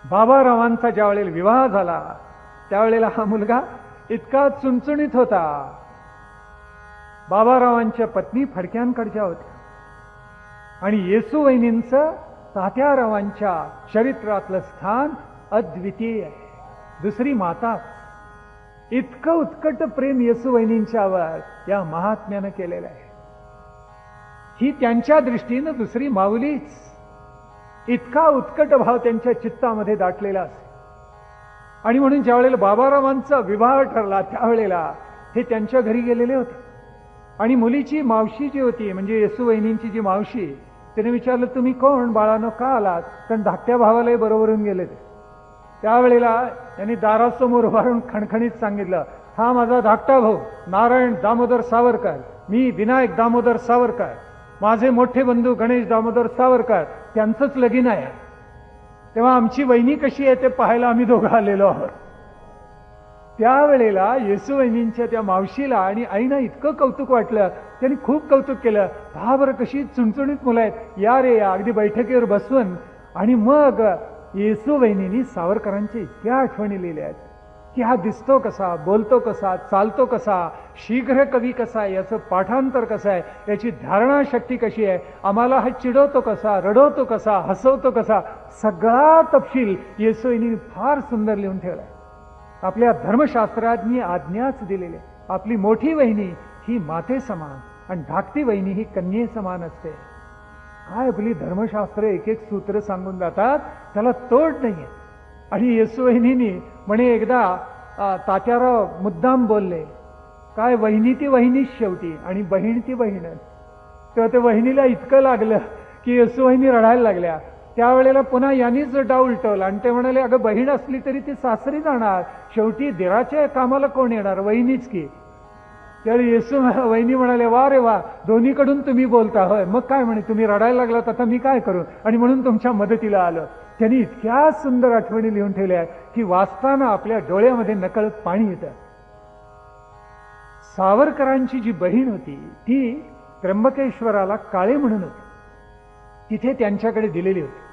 बाबारावांचा ज्या वेळेला विवाह झाला त्यावेळेला हा मुलगा इतका चुणचुणीत होता. बाबारावांच्या पत्नी फडक्यांकडच्या होत्या आणि येसूवहिनींचं तात्यारावांच्या चरित्रातलं स्थान अद्वितीय आहे. दुसरी माता. इतकं उत्कट प्रेम येसूवहिनींच्यावर या महात्म्यानं केलेलं आहे. ही त्यांच्या दृष्टीनं दुसरी माऊलीच. इतका उत्कट भाव त्यांच्या चित्तामध्ये दाटलेला असे. आणि म्हणून ज्या वेळेला बाबारावांचा विवाह ठरला त्यावेळेला हे त्यांच्या घरी गेलेले होते. आणि मुलीची मावशी जी होती, म्हणजे येसूवहिनींची जी मावशी, तिने विचारलं, तुम्ही कोण बाळानो, का आलात? कारण धाकट्या भावालाही बरोबरून गेले ते. त्यावेळेला त्यांनी दारासमोर उभारून खणखणीत सांगितलं, हा माझा धाकटा भाऊ नारायण दामोदर सावरकर, मी विनायक दामोदर सावरकर, माझे मोठे बंधू गणेश दामोदर सावरकर, त्यांचंच लगीन आहे. तेव्हा आमची वहिनी कशी आहे ते पाहायला आम्ही दोघं आलेलो आहोत. त्यावेळेला येसूवहिनींच्या त्या मावशीला आणि आईना इतकं कौतुक वाटलं. त्यांनी खूप कौतुक केलं. पहा बरं कशी चुणचुणीत मुलं आहेत, या रे या, अगदी बैठकीवर बसवून. आणि मग येसूवहिनींनी सावरकरांच्या इतक्या आठवणी लिहिल्या आहेत की हा दिसतो कसा, बोलतो कसा, चालतो कसा, शीघ्र कवी कसा, याचं पाठांतर कसं आहे, याची धारणाशक्ती कशी आहे, आम्हाला हा चिडवतो कसा, रडवतो कसा, हसवतो कसा, सगळा तपशील येसूवहिनींनी फार सुंदर लिहून ठेवलाय. आपल्या धर्मशास्त्रांनी आज्ञाच दिलेली. आपली मोठी वहिनी ही माते समान आणि धाकटी वहिनी ही कन्ये समान असते. काय आपली धर्मशास्त्र एक एक सूत्र सांगून जातात, त्याला तोड नाहीये. आणि येसूवहिनींनी म्हणे एकदा तात्याराव मुद्दाम बोलले, काय वहिनी ती वहिनीच शेवटी आणि बहीण ती बहीणच. तेव्हा ते वहिनीला इतकं लागलं की येसूवहिनी रडायला लागल्या. त्यावेळेला पुन्हा यांनीच डाव उलटवला आणि ते म्हणाले, अगं बहीण असली तरी ती सासरी जाणार, शेवटी दिराच्या कामाला कोण येणार, वहिनीच की. त्यावेळी येसूवहिनी म्हणाले, वा रे वा, दोन्हीकडून तुम्ही बोलता होय, मग काय म्हणे, तुम्ही रडायला लागलात आता मी काय करू, आणि म्हणून तुमच्या मदतीला आलो. त्यांनी इतक्या सुंदर आठवणी लिहून ठेवल्या की वाचताना आपल्या डोळ्यामध्ये नकळत पाणी येतं. सावरकरांची जी बहीण होती ती त्र्यंबकेश्वराला काळे म्हणून होती, तिथे त्यांच्याकडे दिलेली होती.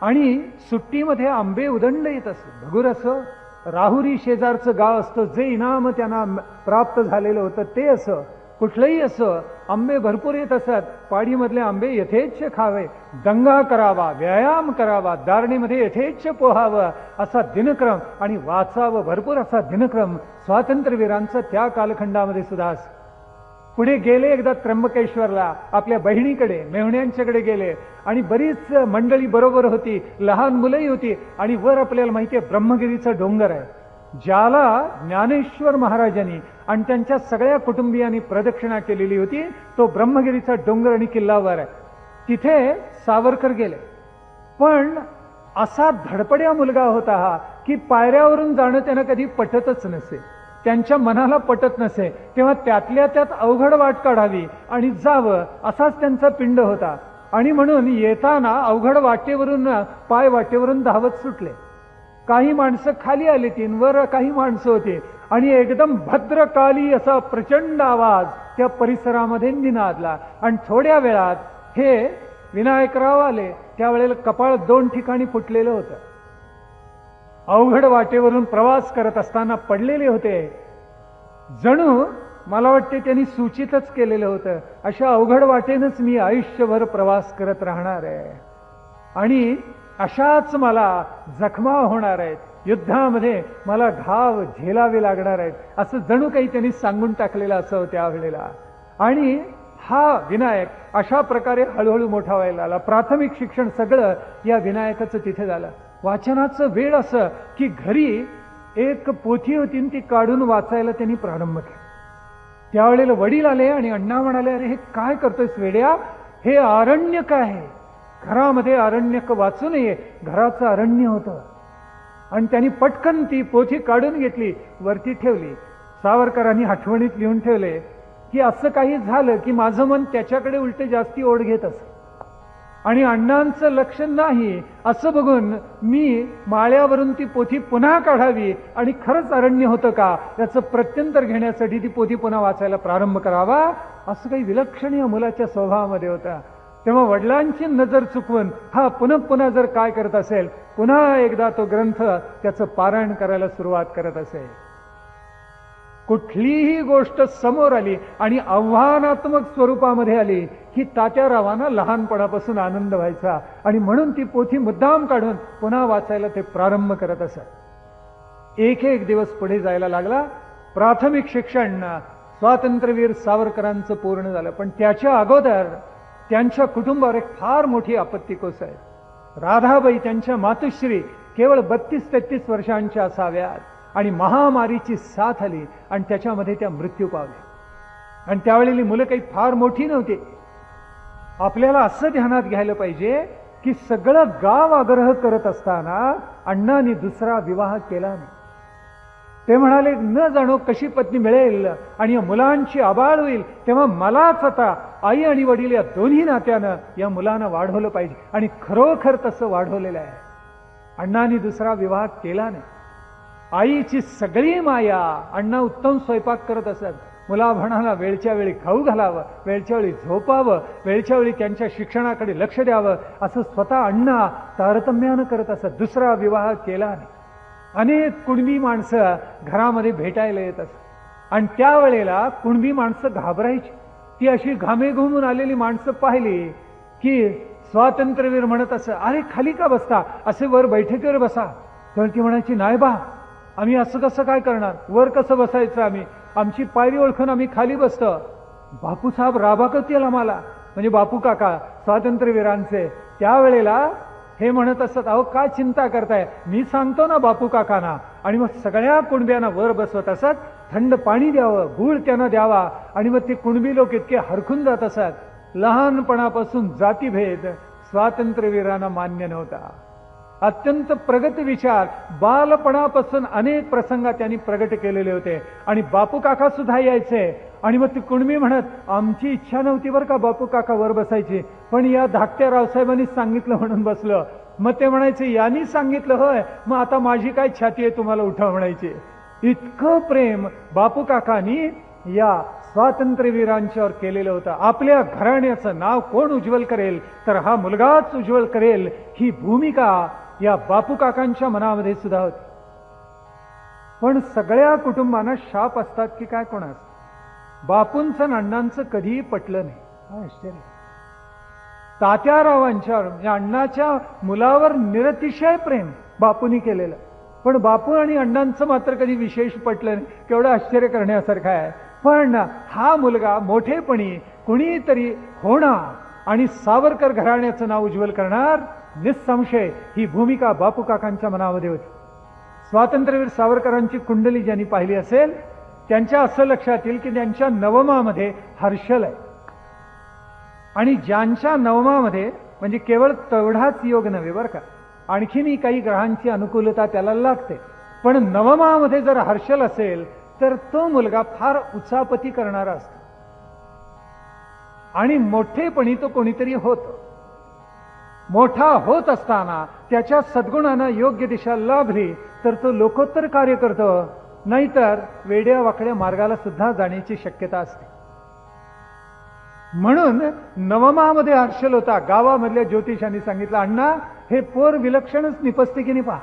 आणि सुट्टीमध्ये आंबे उदंड येत असत. भगूर असं राहुरी शेजारचं गाव असतं, जे इनाम त्यांना प्राप्त झालेलं होतं ते असं, कुठलंही असं, आंबे भरपूर येत असत. पाडीमधले आंबे यथेच्छ खावे, दंगा करावा, व्यायाम करावा, दारणीमध्ये यथेच्छ पोहावं, असा दिनक्रम आणि वाचावं भरपूर असा दिनक्रम स्वातंत्र्यवीरांचा त्या कालखंडामध्ये सुद्धा असं. पुढे गेले एकदा त्र्यंबकेश्वरला, आपल्या बहिणीकडे मेहुण्यांच्याकडे गेले आणि बरीच मंडळी बरोबर होती, लहान मुलंही होती. आणि वर आपल्याला माहिती आहे ब्रह्मगिरीचा डोंगर आहे, ज्याला ज्ञानेश्वर महाराजांनी आणि त्यांच्या सगळ्या कुटुंबियांनी प्रदक्षिणा केलेली होती. तो ब्रह्मगिरीचा डोंगर आणि किल्लावर आहे. तिथे सावरकर गेले. पण असा धडपड्या मुलगा होता हा की पायऱ्यावरून जाणं त्यांना कधी पटतच नसे, त्यांच्या मनाला पटत नसे. तेव्हा त्यातल्या त्यात अवघड वाट काढावी आणि जावं असाच त्यांचा पिंड होता. आणि म्हणून येताना अवघड वाटेवरून, पाय वाटेवरून धावत सुटले. काही माणसं खाली आली, तीनवर काही माणसं होती आणि एकदम भद्रकाली असा प्रचंड आवाज त्या परिसरामध्ये निनादला. आणि थोड्या वेळात हे विनायकराव आले. त्यावेळेला कपाळ 2 ठिकाणी फुटलेलं होतं. अवघड वाटेवरून प्रवास करत असताना पडलेले होते. जणू मला वाटते त्यांनी सूचितच केलेलं होतं, अशा अवघड वाटेनच मी आयुष्यभर प्रवास करत राहणार आहे आणि अशाच मला जखमा होणार आहेत, युद्धामध्ये मला घाव झेलावे लागणार आहेत, असं जणू काही त्यांनी सांगून टाकलेलं असं त्यावेळेला. आणि हा विनायक अशा प्रकारे हळूहळू मोठा व्हायला लागला. प्राथमिक शिक्षण सगळं या विनायकाचं तिथे झालं. वाचनाचं वेळ असं की घरी एक पोथी होती, ती काढून वाचायला त्यांनी प्रारंभ केला. त्यावेळेला वडील आले आणि अण्णा म्हणाले, अरे हे काय करतोयस वेड्या, हे अरण्यक आहे, घरामध्ये अरण्यक वाचू नये. घराचं अरण्य होतं. आणि त्यांनी पटकन ती पोथी काढून घेतली, वरती ठेवली. सावरकरांनी आठवणीत लिहून ठेवले की असं काही झालं की माझं मन त्याच्याकडे उलट जास्ती ओढ घेत असत आणि अण्णांचं लक्ष नाही असं बघून मी माळ्यावरून ती पोथी पुन्हा काढावी आणि खरंच अरण्य होतं का याचं प्रत्यंतर घेण्यासाठी ती पोथी पुन्हा वाचायला प्रारंभ करावा, असं काही विलक्षण या मुलाच्या स्वभावामध्ये होता. तेव्हा वडिलांची नजर चुकवून हा पुन्हा पुन्हा जर काय करत असेल, पुन्हा एकदा तो ग्रंथ त्याचं पारायण करायला सुरुवात करत असेल. कुठलीही गोष्ट समोर आली आणि आव्हानात्मक स्वरूपामध्ये आली की तात्यारावांना लहानपणापासून आनंद व्हायचा आणि म्हणून ती पोथी मुद्दाम काढून पुन्हा वाचायला ते प्रारंभ करत असत. एक एक दिवस पुढे जायला लागला. प्राथमिक शिक्षण स्वातंत्र्यवीर सावरकरांचं पूर्ण झालं, पण त्याच्या अगोदर त्यांच्या कुटुंबावर एक फार मोठी आपत्ती कोसळली. राधाबाई त्यांच्या मातुश्री केवळ 32-33 वर्षांच्या असाव्यात आणि महामारीची साथ आली आणि त्याच्यामध्ये त्या मृत्यू पावल्या. आणि त्यावेळेली मुलं काही फार मोठी नव्हती. आपल्याला असं ध्यानात घ्यायला पाहिजे की सगळं गाव आग्रह करत असताना अण्णांनी दुसरा विवाह केला नाही. ते म्हणाले, न जाणो कशी पत्नी मिळेल आणि या मुलांची आबाळ होईल, तेव्हा मलाच आता आई आणि वडील या दोन्ही नात्यानं या मुलांना वाढवलं पाहिजे. आणि खरोखर तसं वाढवलेलं आहे. अण्णांनी दुसरा विवाह केला नाही. आईची सगळी माया. अण्णा उत्तम स्वयंपाक करत असत. मुलाबाळांना वेळच्या वेळी खाऊ घालावं, वेळच्या वेळी झोपावं, वेळच्या वेळी त्यांच्या शिक्षणाकडे लक्ष द्यावं, असं स्वतः अण्णा तारतम्यानं करत असत. दुसरा विवाह केला नाही. अनेक कुणबी माणसं घरामध्ये भेटायला येत असत आणि त्यावेळेला कुणबी माणसं घाबरायची. ती अशी घामे घुमून आलेली माणसं पाहिली की स्वातंत्र्यवीर म्हणत असं, अरे खाली का बसता, असे वर बैठकीवर बसा. तर ती म्हणायची, नाही बा, आम्ही असं कसं काय करणार, वर कसं बसायचं, आम्ही आमची पायरी ओळखून आम्ही खाली बसतो. बापूसाहेब राबाकतील आम्हाला, म्हणजे बापू काका स्वातंत्र्यवीरांचे. त्यावेळेला हे म्हणत असत, अहो काय चिंता करताय, मी सांगतो ना बापू काकांना. आणि मग सगळ्या कुणब्यांना वर बसवत असत. थंड पाणी द्यावं, गूळ त्यांना द्यावा आणि मग ते कुणबी लोक इतके हरखून जात असत. लहानपणापासून जातीभेद स्वातंत्र्यवीरांना मान्य नव्हता. अत्यंत प्रगत विचार बालपणापासून अनेक प्रसंगात त्यांनी प्रगट केलेले होते. आणि बापू काका सुद्धा यायचे आणि मग ती कुणबी म्हणत, आमची इच्छा नव्हती बरं का बापू काका वर बसायची, पण या धाकट्या रावसाहेबांनी सांगितलं म्हणून बसलं. मग ते म्हणायचे, यांनी सांगितलं होय, मग आता माझी काय छाती आहे तुम्हाला उठा म्हणायची. इतकं प्रेम बापू काकांनी या स्वातंत्र्यवीरांच्यावर केलेलं होतं. आपल्या घराण्याचं नाव कोण उज्ज्वल करेल, तर हा मुलगाच उज्ज्वल करेल, ही भूमिका या बापू काकांच्या मनामध्ये सुद्धा होती. पण सगळ्या कुटुंबांना शाप असतात की काय कोणास, बापूंचं अण्णांचं कधीही पटलं नाही. काय आश्चर्य. तात्यारावांच्यावर म्हणजे अण्णाच्या मुलावर निरतिशय प्रेम बापूंनी केलेलं, पण बापू आणि अण्णांचं मात्र कधी विशेष पटलं नाही. केवढं आश्चर्य करण्यासारखं आहे. पण हा मुलगा मोठेपणी कुणीतरी होणार आणि सावरकर घराण्याचं नाव उज्ज्वल करणार, निसंशय ही भूमिका बापू काकांच्या मनामध्ये होती. स्वातंत्र्यवीर सावरकरांची कुंडली ज्यांनी पाहिली असेल त्यांच्या असं लक्षात येईल की त्यांच्या नवमामध्ये हर्षल आहे. आणि ज्यांच्या नवमामध्ये म्हणजे केवळ तेवढाच योग नव्हे बरं का, आणखीनही काही ग्रहांची अनुकूलता त्याला लागते. पण नवमामध्ये जर हर्षल असेल तर तो मुलगा फार उचापती करणारा असतो आणि मोठेपणी तो कोणीतरी होतो. मोठा होत असताना त्याच्या सद्गुणांना योग्य दिशा लाभली तर तो लोकोत्तर कार्य करतो, नाहीतर वेड्या वाकड्या मार्गाला सुद्धा जाण्याची शक्यता असते. म्हणून नवमामध्ये हर्षल होता. गावामधल्या ज्योतिषांनी सांगितलं, अण्णा हे पोर विलक्षणच निपसते की नाही पहा.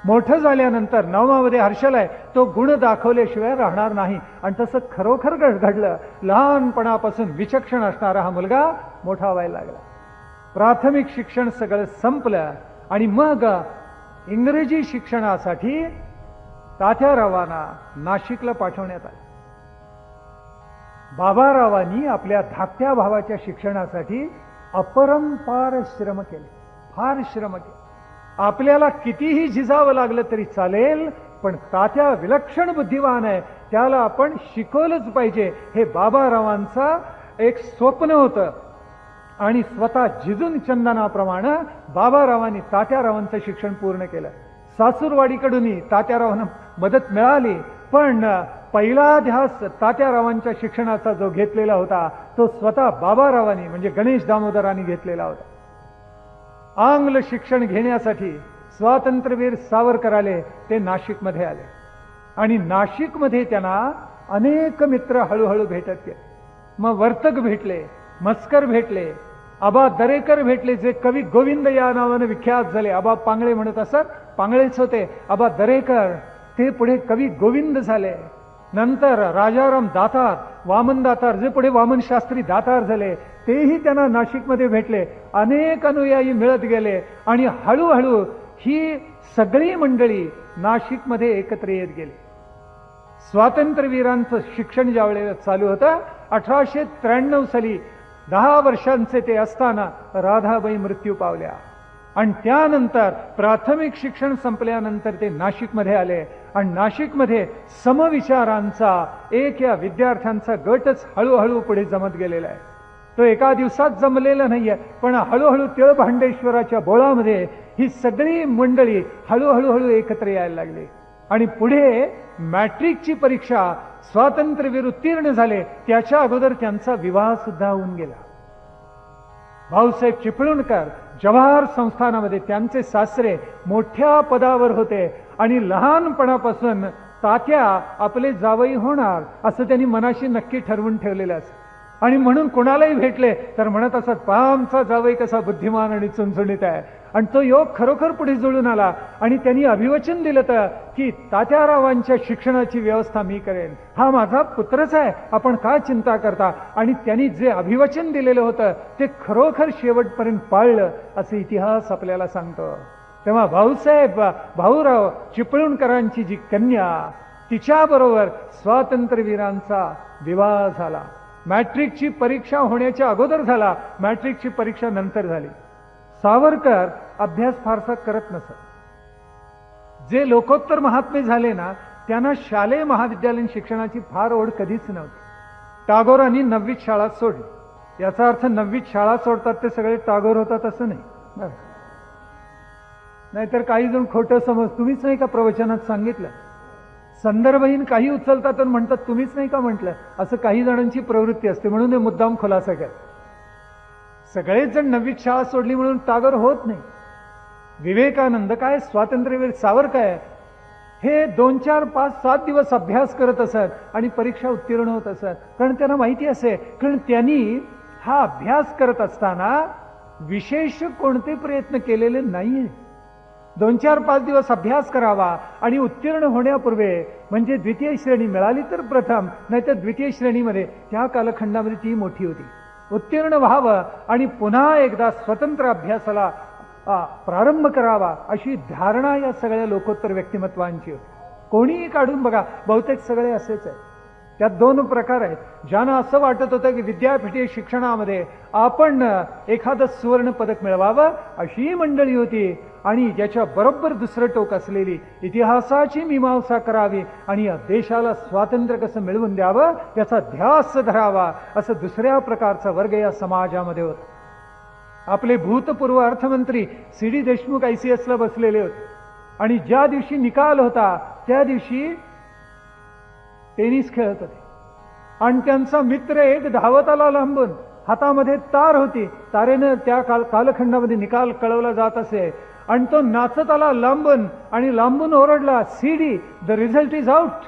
मोठं झाल्यानंतर नवमामध्ये हर्षल आहे, तो गुण दाखवल्याशिवाय राहणार नाही. आणि तसं खरोखर घडलं. लहानपणापासून विचक्षण असणारा हा मुलगा मोठा व्हायला लागला. प्राथमिक शिक्षण सगळं संपलं आणि मग इंग्रजी शिक्षणासाठी तात्यारावांना नाशिकला पाठवण्यात आलं. बाबारावांनी आपल्या धाकट्या भावाच्या शिक्षणासाठी अपरंपार श्रम केले, फार श्रम केले. आपल्याला कितीही झिजावं लागलं तरी चालेल, पण तात्या विलक्षण बुद्धिवान आहे, त्याला आपण शिकवलंच पाहिजे, हे बाबारावांचं एक स्वप्न होतं. आणि स्वतः जिजून चंदनाप्रमाणे बाबारावांनी तात्यारावांचं शिक्षण पूर्ण केलं. सासूरवाडीकडूनही तात्यारावांना मदत मिळाली, पण पहिला ध्यास तात्यारावांच्या शिक्षणाचा जो घेतलेला होता तो स्वतः बाबारावांनी म्हणजे गणेश दामोदरांनी घेतलेला होता. आंग्ल शिक्षण घेण्यासाठी स्वातंत्र्यवीर सावरकर आले, ते नाशिकमध्ये आले आणि नाशिकमध्ये त्यांना अनेक मित्र हळूहळू भेटत गेले. मग वर्तक भेटले, मस्कर भेटले, आबा दरेकर भेटले, जे कवी गोविंद या नावाने विख्यात झाले. आबा पांगळे म्हणत असत, पांगळेच होते. आबा दरेकर ते पुढे कवी गोविंद झाले. नंतर राजाराम दातार, वामन दातार, जे पुढे वामन शास्त्री दातार झाले, तेही त्यांना नाशिकमध्ये भेटले. अनेक अनुयायी मिळत गेले आणि हळूहळू ही सगळी मंडळी नाशिकमध्ये एकत्र येत गेली. स्वातंत्र्यवीरांचं शिक्षण ज्या वेळेला चालू होतं 1893 साली 10 वर्षांचे ते असताना राधाबाई मृत्यू पावल्या आणि त्यानंतर प्राथमिक शिक्षण संपल्यानंतर ते नाशिकमध्ये आले आणि नाशिकमध्ये समविचारांचा एक या विद्यार्थ्यांचा गटच हळूहळू पुढे जमत गेलेला आहे. तो एका दिवसात जमलेला नाहीये, पण हळूहळू तिळभांडेश्वराच्या बोळामध्ये ही सगळी मंडळी हळूहळू एकत्र यायला लागली आणि पुढे मॅट्रिकची परीक्षा स्वातंत्र्यवीर उत्तीर्ण झाले त्याच्या अगोदर त्यांचा विवाह सुद्धा होऊन गेला. भाऊसाहेब चिपळूणकर जवाहर संस्थानामध्ये त्यांचे सासरे मोठ्या पदावर होते आणि लहानपणापासून तात्या आपले जावई होणार असं त्यांनी मनाशी नक्की ठरवून ठेवलेलं असं. आणि म्हणून कोणालाही भेटले तर म्हणत असत, पहा आमचा जावई कसा बुद्धिमान आणि चुणचुणीत आहे. आणि तो योग खरोखर पुढे जुळून आला आणि त्यांनी अभिवचन दिलं तर की तात्यारावांच्या शिक्षणाची व्यवस्था मी करेन, हा माझा पुत्रच आहे, आपण का चिंता करता. आणि त्यांनी जे अभिवचन दिलेलं होतं ते खरोखर शेवटपर्यंत पाळलं असं इतिहास आपल्याला सांगतो. तेव्हा भाऊराव चिपळूणकरांची जी कन्या, तिच्याबरोबर स्वातंत्र्यवीरांचा विवाह झाला. मॅट्रिकची परीक्षा होण्याच्या अगोदर झाला, मॅट्रिकची परीक्षा नंतर झाली. सावरकर अभ्यास फारसा करत नसत. जे लोकोत्तर महात्मे झाले ना त्यांना शालेय महाविद्यालयीन शिक्षणाची फार ओढ कधीच नव्हती. टागोरांनी 9वीत शाळा सोडली. याचा अर्थ 9वीत शाळा सोडतात ते सगळे टागोर होतात असं नाही. नाहीतर काही जण खोटं समज, तुम्हीच नाही का प्रवचनात सांगितलं, संदर्भहीन काही उचलतात आणि म्हणतात तुम्हीच नाही का म्हटलं, असं काही जणांची प्रवृत्ती असते. म्हणून हे मुद्दाम खुलासा केला. सगळेच जण 9वीत शाळा सोडली म्हणून टागोर होत नाही. विवेकानंद काय, स्वातंत्र्यवीर सावरकर हे 2, 4, 5, 7 दिवस अभ्यास करत असत आणि परीक्षा उत्तीर्ण होत असत. कारण त्यांना माहिती असे, कारण त्यांनी हा अभ्यास करत असताना विशेष कोणते प्रयत्न केलेले नाहीये. 2, 4, 5 दिवस अभ्यास करावा आणि उत्तीर्ण होण्यापूर्वी म्हणजे द्वितीय श्रेणी मिळाली तर प्रथम, नाहीतर द्वितीय श्रेणीमध्ये त्या कालखंडामध्ये ती मोठी होती, उत्तीर्ण व्हावं आणि पुन्हा एकदा स्वतंत्र अभ्यासाला प्रारंभ करावा अशी धारणा या सगळ्या लोकोत्तर व्यक्तिमत्वांची होती. कोणीही काढून बघा, बहुतेक सगळे असेच आहेत. त्यात 2 प्रकार आहेत. ज्यांना असं वाटत होतं की विद्यापीठीय शिक्षणामध्ये आपण एखादं सुवर्ण पदक मिळवावं अशी मंडळी होती, आणि ज्याच्या बरोबर दुसरं टोक असलेली इतिहासाची मीमांसा करावी आणि या देशाला स्वातंत्र्य कसं मिळवून द्यावं याचा ध्यास धरावा असं दुसऱ्या प्रकारचा वर्ग या समाजामध्ये होता. आपले भूतपूर्व अर्थमंत्री CD देशमुख ICSला बसलेले होते आणि ज्या दिवशी निकाल होता त्या दिवशी टेनिस खेळत होते आणि त्यांचा मित्र एक धावत आला लांबून, हातामध्ये तार होती, तारेनं त्या कालखंडामध्ये निकाल कळवला जात असे आणि तो नाचत आला लांबून आणि लांबून ओरडला, CD the result is out.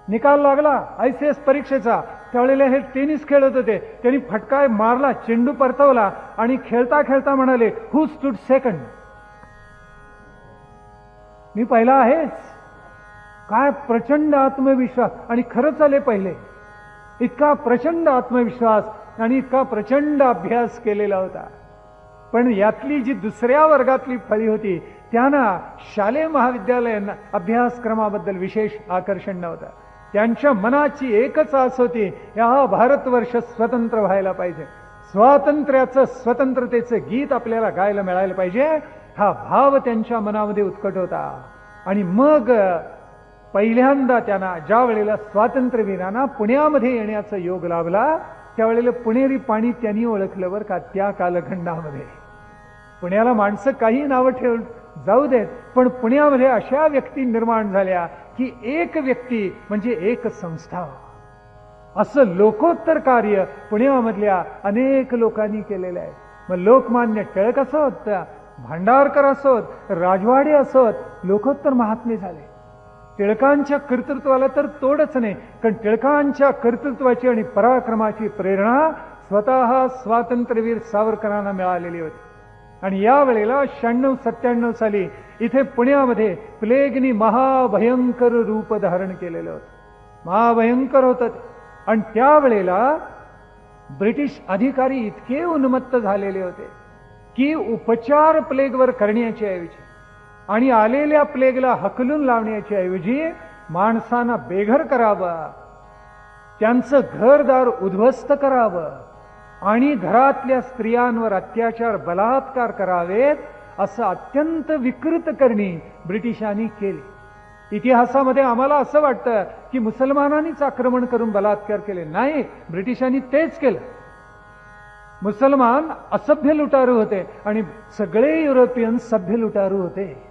निकाल लागला ICS परीक्षेचा. त्यावेळेला हे टेनिस खेळत होते. त्यांनी फटका मारला, चेंडू परतवला आणि खेळता खेळता म्हणाले, हू स्टूड सेकंड. मी पहिला आहेच. काय प्रचंड आत्मविश्वास. आणि खरंच आले पहिले. इतका प्रचंड आत्मविश्वास आणि इतका प्रचंड अभ्यास केलेला होता. पण यातली जी दुसऱ्या वर्गातली फळी होती त्यांना शालेय महाविद्यालयांना अभ्यासक्रमाबद्दल विशेष आकर्षण नव्हतं. त्यांच्या मनाची एकच आस होती, हा भारतवर्ष स्वतंत्र व्हायला पाहिजे, स्वातंत्र्याचं स्वतंत्रतेचं गीत आपल्याला गायला मिळायला पाहिजे. हा भाव त्यांच्या मनामध्ये उत्कट होता. आणि मग पहिल्यांदा त्यांना ज्या वेळेला स्वातंत्र्यवीरांना पुण्यामध्ये येण्याचा योग लाभला त्यावेळेला पुणेरी पाणी त्यांनी ओळखलं बरं का. त्या कालखंडामध्ये पुण्याला माणसं काही नावं ठेवून जाऊ देत, पण पुण्यामध्ये अशा व्यक्ती निर्माण झाल्या की एक व्यक्ती म्हणजे एक संस्था. असं लोकोत्तर कार्य पुण्यामधल्या अनेक लोकांनी केलेलं आहे. मग लोकमान्य टिळक असोत, भांडारकर असोत, राजवाडे असोत, लोकोत्तर महात्मे झाले. टिळकांच्या कर्तृत्वाला तर तोडच नाही, कारण टिळकांच्या कर्तृत्वाची आणि पराक्रमाची प्रेरणा स्वतः स्वातंत्र्यवीर सावरकरांना मिळालेली होती. आणि या वेळेला 96-97 साली इथे पुण्यामध्ये प्लेगनी महाभयंकर रूप धारण केलेलं होतं. महाभयंकर होतं. आणि त्यावेळेला ब्रिटिश अधिकारी इतके उन्मत्त झालेले होते की उपचार प्लेगवर करण्याची ऐवजी आणि आलेल्या प्लेगला हकलून लावण्याची ऐवजी माणसांना बेघर करावं, त्यांचं घरदार उद्ध्वस्त करावं आणि घरातल्या स्त्रियांवर अत्याचार बलात्कार करावेत असं अत्यंत विकृत करणी ब्रिटिशांनी केली. इतिहासामध्ये आम्हाला असं वाटतं की मुसलमानांनीच आक्रमण करून बलात्कार केले. नाही, ब्रिटिशांनी तेच केलं. मुसलमान असभ्य लुटारू होते आणि सगळे युरोपियन सभ्य लुटारू होते.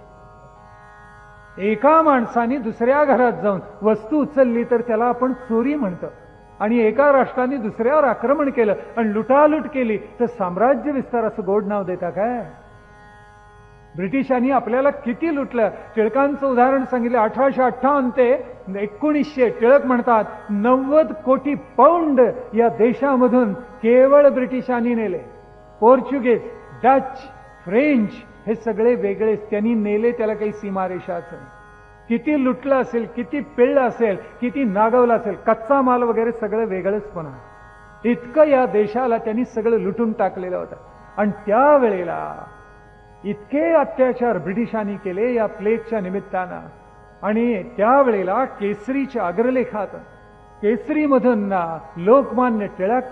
एका माणसाने दुसऱ्या घरात जाऊन वस्तू उचलली तर त्याला आपण चोरी म्हणतो. आणि एका राष्ट्राने दुसऱ्यावर आक्रमण केलं आणि लुटालूट केली तर साम्राज्य विस्तार असं गोड नाव देता काय? ब्रिटिशांनी आपल्याला किती लुटलं. टिळकांचं उदाहरण सांगितलं. 1858 ते 1900 टिळक म्हणतात 90 कोटी पाऊंड या देशामधून केवळ ब्रिटिशांनी नेले. पोर्चुगीज, डच, फ्रेंच हे सगळे वेगळेच त्यांनी नेले. त्याला काही सीमारेषाच नाही. किती लुटलं असेल, किती पिळलं असेल, किती नागवलं असेल, कच्चा माल वगैरे सगळं वेगळंच पुन्हा. इतकं या देशाला त्यांनी सगळं लुटून टाकलेलं होतं. आणि त्यावेळेला इतके अत्याचार ब्रिटिशांनी केले या प्लेगच्या निमित्तानं. आणि त्यावेळेला केसरीच्या अग्रलेखात केसरीमधून लोकमान्य टिळक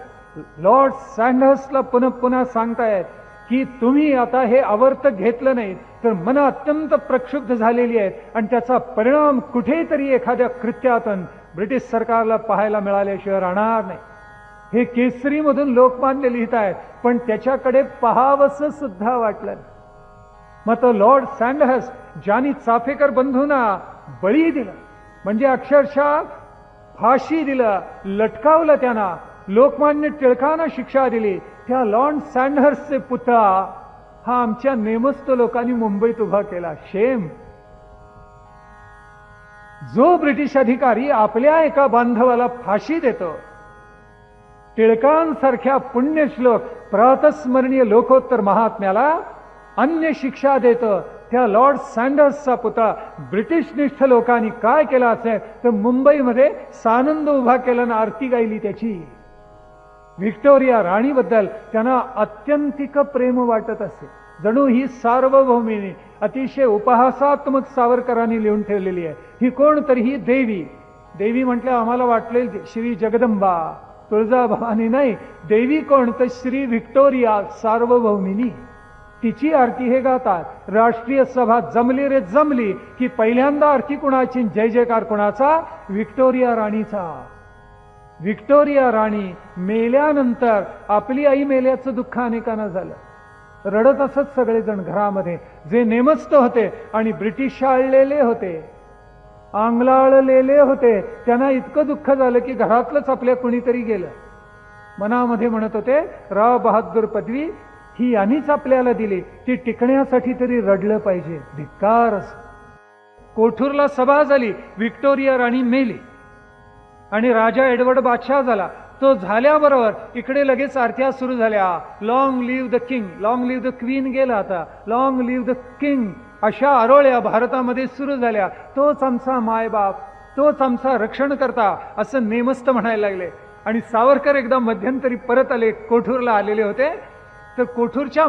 लॉर्ड सँडहर्सला पुन्हा सांगतायत की तुम्ही आता हे आवर्त घेतलं नाही तर मन अत्यंत प्रक्षुब्ध झालेली आहेत आणि त्याचा परिणाम कुठेतरी एखाद्या कृत्यातून ब्रिटिश सरकारला पाहायला मिळाल्याशिवाय राहणार नाही. हे केसरीमधून लोकमान्य लिहित आहेत, पण त्याच्याकडे पाहावंसं सुद्धा वाटलं. मग तो लॉर्ड सँडहर्स ज्यांनी चाफेकर बंधूंना बळी दिला, म्हणजे अक्षरशः फाशी दिलं, लटकावलं, त्यांना लोकमान्य टिळकांना शिक्षा दिली, त्या लॉर्ड सँडहर्सचे पुतळा हा आमच्या नेमस्त लोकांनी मुंबईत उभा केला. शेम. जो ब्रिटिश अधिकारी आपल्या एका बांधवाला फाशी देतो, टिळकांसारख्या पुण्यश्लोक प्रातस्मरणीय लोकोत्तर महात्म्याला अन्य शिक्षा देतो, त्या लॉर्ड सँडर्सचा पुतळा ब्रिटिशनिष्ठ लोकांनी काय केला असेल तर मुंबईमध्ये सानंद उभा केला आणि आरती गायली त्याची. व्हिक्टोरिया राणीबद्दल त्यांना अत्यंतिक प्रेम वाटत असे. जणू ही सार्वभौमिनी अतिशय उपहासात्मक सावरकरांनी लिहून ठेवलेली आहे. ही कोण तर ही देवी. देवी म्हटलं आम्हाला वाटले श्री जगदंबा तुळजाभवानी, नाही. देवी कोण तर श्री व्हिक्टोरिया सार्वभौमिनी. तिची आरती हे गातात. राष्ट्रीय सभा जमली रे जमली की पहिल्यांदा आरती कुणाची, जय जयकार कुणाचा? व्हिक्टोरिया राणीचा. व्हिक्टोरिया राणी मेल्यानंतर आपली आई मेल्याचं दुःख अनेकांना झालं. रडत असत सगळेजण घरामध्ये. जे नेमस्त होते आणि ब्रिटिश शाळलेले होते, आंगलाळलेले होते, त्यांना इतकं दुःख झालं की घरातलंच आपल्या कुणीतरी गेलं. मनामध्ये म्हणत होते राव बहादूर पदवी ही यांनीच आपल्याला दिली, ती टिकण्यासाठी तरी रडलं पाहिजे. धिक्कार. कोठूरला सभा झाली, व्हिक्टोरिया राणी मेली आणि राजा एडवर्ड बादशाह झाला. तो झाल्याबरोबर इकडे लगेच आरत्या सुरू झाल्या. Long live the king, long live the queen गेला, आता लॉंग लिव्ह द किंग. अशा आरोळ्या भारतामध्ये सुरू झाल्या. तोच आमचा मायबाप, तोच आमचा रक्षणकर्ता असं नेमस्त म्हणायला लागले. आणि सावरकर एकदा मध्यंतरी परत आले, कोठूरला आलेले होते. तर कोठूरच्या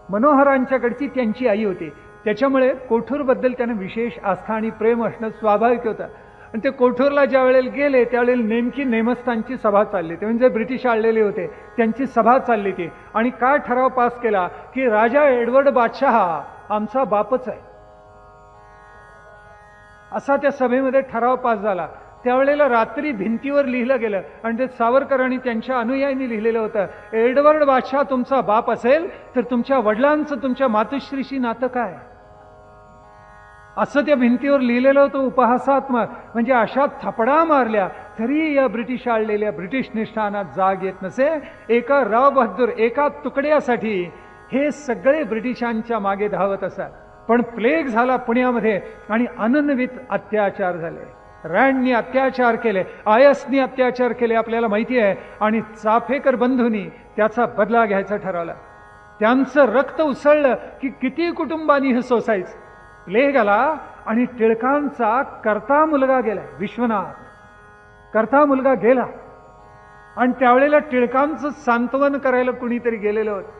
मनोहरांच्याकडची त्यांची आई होती. त्याच्यामुळे कोठूरबद्दल त्यांना विशेष आस्था आणि प्रेम असणं स्वाभाविक होतं. आणि ते कोठूरला ज्या वेळेला गेले त्यावेळेला नेमकी नेमस्थांची सभा चालली. ते म्हणजे ब्रिटिश आलेले होते त्यांची सभा चालली ती. आणि काय ठराव पास केला की राजा एडवर्ड बादशाह आमचा बापच आहे, असा त्या सभेमध्ये ठराव पास झाला. त्यावेळेला रात्री भिंतीवर लिहिलं गेलं आणि ते सावरकर आणि त्यांच्या अनुयायांनी लिहिलेलं होतं, एडवर्ड बादशाह तुमचा बाप असेल तर तुमच्या वडिलांचं तुमच्या मातोश्रीशी नातं काय, असं त्या भिंतीवर लिहिलेलं होतं उपहासात्मक. म्हणजे अशा थपडा मारल्या तरी या ब्रिटिश आळलेल्या ब्रिटिश निष्ठानात जाग येत नसे. एका राव बहादूर एका तुकड्यासाठी हे सगळे ब्रिटिशांच्या मागे धावत असतात. पण प्लेग झाला पुण्यामध्ये आणि अनन्वित अत्याचार झाले. रँडनी अत्याचार केले, आयसनी अत्याचार केले, आपल्याला माहिती आहे. आणि चाफेकर बंधूंनी त्याचा बदला घ्यायचा ठरवला. त्यांचं रक्त उसळलं की किती कुटुंबांनी हे सोसायचं. प्लेग आला आणि टिळकांचा करता मुलगा गेला, विश्वनाथ करता मुलगा गेला. आणि त्यावेळेला टिळकांचं सांत्वन करायला कुणीतरी गेलेलं होतं.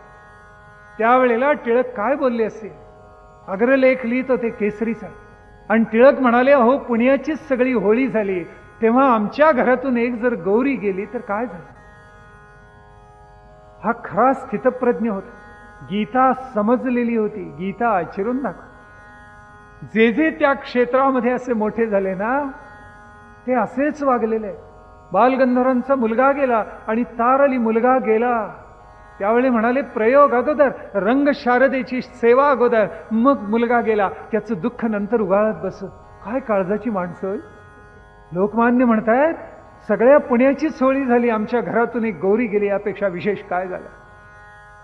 त्यावेळेला टिळक काय बोलले असते, अग्रलेख लिहित होते केसरीचा. आणि टिळक म्हणाले, अहो पुण्याचीच सगळी होळी झाली, तेव्हा आमच्या घरातून एक जर गौरी गेली तर काय झालं. हा खरा स्थितप्रज्ञ होता. गीता समजलेली होती, गीता आचरून दाखव. जे जे त्या क्षेत्रामध्ये असे मोठे झाले ना ते असेच वागलेले. बालगंधर्वांचा मुलगा गेला आणि तार अली मुलगा गेला. त्यावेळी म्हणाले, प्रयोग अगोदर, रंग शारदेची सेवा अगोदर, मग मुलगा गेला. त्याचं दुःख नंतर उगाळत बस. काय काळजाची माणसं. लोकमान्य म्हणतायत, सगळ्या पुण्याचीच होळी झाली, आमच्या घरातून एक गौरी गेली, यापेक्षा विशेष काय झालं.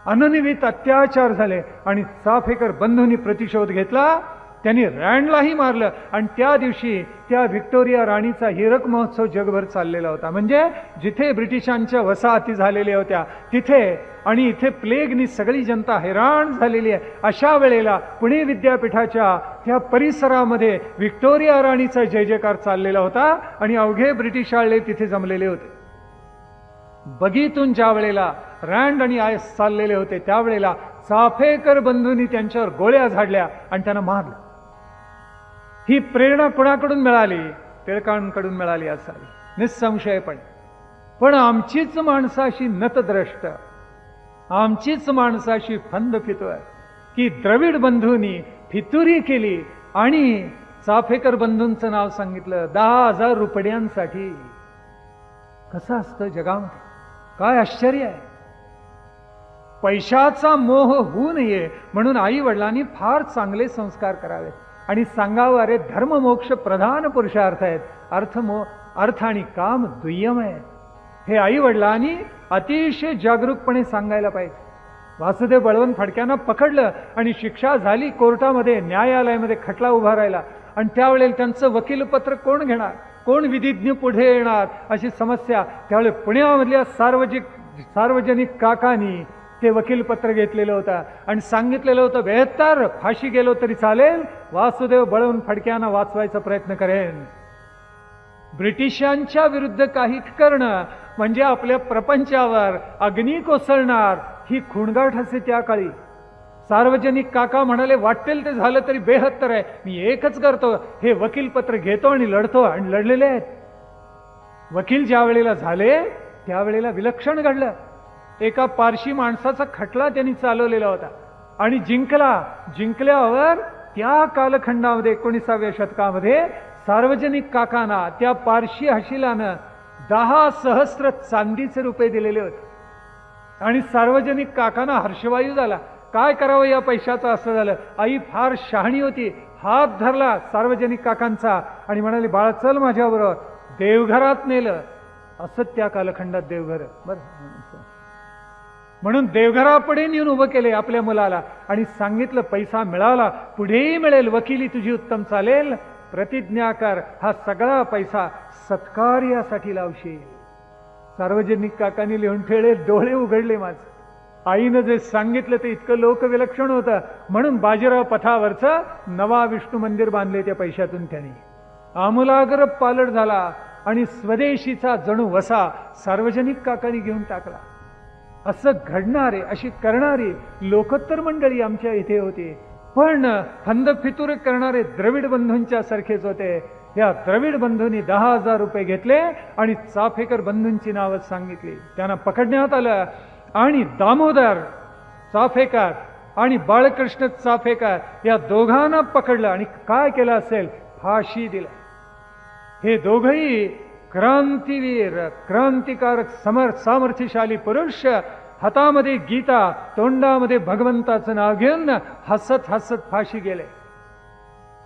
अनन्वित अत्याचार झाले आणि चाफेकर बंधूंनी प्रतिशोध घेतला. त्यांनी रँडलाही मारलं. आणि त्या दिवशी त्या व्हिक्टोरिया राणीचा हीरक महोत्सव जगभर चाललेला होता. म्हणजे जिथे ब्रिटिशांच्या वसाहती झालेल्या होत्या तिथे, आणि इथे प्लेगनी सगळी जनता हैराण झालेली आहे. अशा वेळेला पुणे विद्यापीठाच्या त्या परिसरामध्ये व्हिक्टोरिया राणीचा जय जयकार चाललेला होता आणि अवघे ब्रिटिश आळले तिथे जमलेले होते. बगीतून ज्या वेळेला रँड आणि आयस चाललेले होते त्यावेळेला चाफेकर बंधूंनी त्यांच्यावर गोळ्या झाडल्या आणि त्यांना मारलं. ही प्रेरणा कुणाकडून मिळाली? टिळकांकडून मिळाली असावी निसंशयपणे. पण आमचीच माणसाशी नतद्रष्ट, आमचीच माणसाशी फंद फितोय की द्रविड बंधूंनी फितुरी केली आणि चाफेकर बंधूंचं नाव सांगितलं 10,000 रुपयांसाठी. कसं असतं जगामध्ये, काय आश्चर्य आहे. पैशाचा मोह होऊ नये म्हणून आई वडिलांनी फार चांगले संस्कार करावेत आणि सांगावं, अरे धर्ममोक्ष प्रधान पुरुषार्थ आहेत, अर्थ आणि काम दुय्यम आहे. हे आई वडिलांनी अतिशय जागरूकपणे सांगायला पाहिजे. वासुदेव बळवंत फडक्यांना पकडलं आणि शिक्षा झाली. कोर्टामध्ये न्यायालयामध्ये खटला उभा राहिला आणि त्यावेळेला त्यांचं वकीलपत्र कोण घेणार, कोण विधिज्ञ पुढे येणार, अशी समस्या. त्यावेळी पुण्यामधल्या सार्वजनिक काकांनी ते वकीलपत्र घेतलेलं होतं आणि सांगितलेलं होतं, 72 फाशी गेलो तरी चालेल, वासुदेव बळवंत फडक्यांना वाचवायचा प्रयत्न करेन. ब्रिटिशांच्या विरुद्ध काही करणं म्हणजे आपल्या प्रपंचावर अग्नी कोसळणार ही खुणगाठ असे त्या काळी. सार्वजनिक काका म्हणाले, वाटेल ते झालं तरी बेहत्तर आहे, मी एकच करतो, हे वकीलपत्र घेतो आणि लढतो. आणि लढलेले आहेत. वकील ज्या वेळेला झाले त्यावेळेला विलक्षण घडलं. एका पारशी माणसाचा खटला त्यांनी चालवलेला होता आणि जिंकल्यावर त्या कालखंडामध्ये 19व्या शतकामध्ये सार्वजनिक काकांना त्या पारशी हशिलानं 10,000 चांदीचे रुपये दिलेले होते. आणि सार्वजनिक काकांना हर्षवायू झाला, काय करावं या पैशाचं. असं झालं. आई फार शहाणी होती, हात धरला सार्वजनिक काकांचा आणि म्हणाली, बाळा चल माझ्याबरोबर. देवघरात नेलं. असं त्या कालखंडात देवघर बरं, म्हणून देवघरापुढे नेऊन उभं केले आपल्या मुलाला आणि सांगितलं, पैसा मिळाला पुढेही मिळेल, वकिली तुझी उत्तम चालेल, प्रतिज्ञा कर, हा सगळा पैसा सत्कार्यासाठी लावशील. सार्वजनिक काकांनी लिहून ठेवले. डोळे उघडले माझे. आईनं जे सांगितलं ते इतकं लोकविलक्षण होतं, म्हणून बाजीराव पथावरचं नवा विष्णू मंदिर बांधले त्या पैशातून त्यांनी. आमूलाग्र पालट झाला आणि स्वदेशीचा जणू वसा सार्वजनिक काकांनी घेऊन टाकला. असं घडणारे, अशी करणारी लोकोत्तर मंडळी आमच्या इथे होती. पण फंद फितूर करणारे द्रविड बंधूंच्या सारखेच होते. या द्रविड बंधूंनी 10,000 रुपये घेतले आणि चाफेकर बंधूंची नावं सांगितली. त्यांना पकडण्यात आलं आणि दामोदर चाफेकर आणि बाळकृष्ण चाफेकर या दोघांना पकडलं आणि काय केलं असेल, फाशी दिलं. हे दोघही क्रांतीवीर, क्रांतिकारक, सामर्थ्यशाली पुरुष, हातामध्ये गीता, तोंडामध्ये भगवंताचं नाव घेऊन हसत हसत फाशी गेले.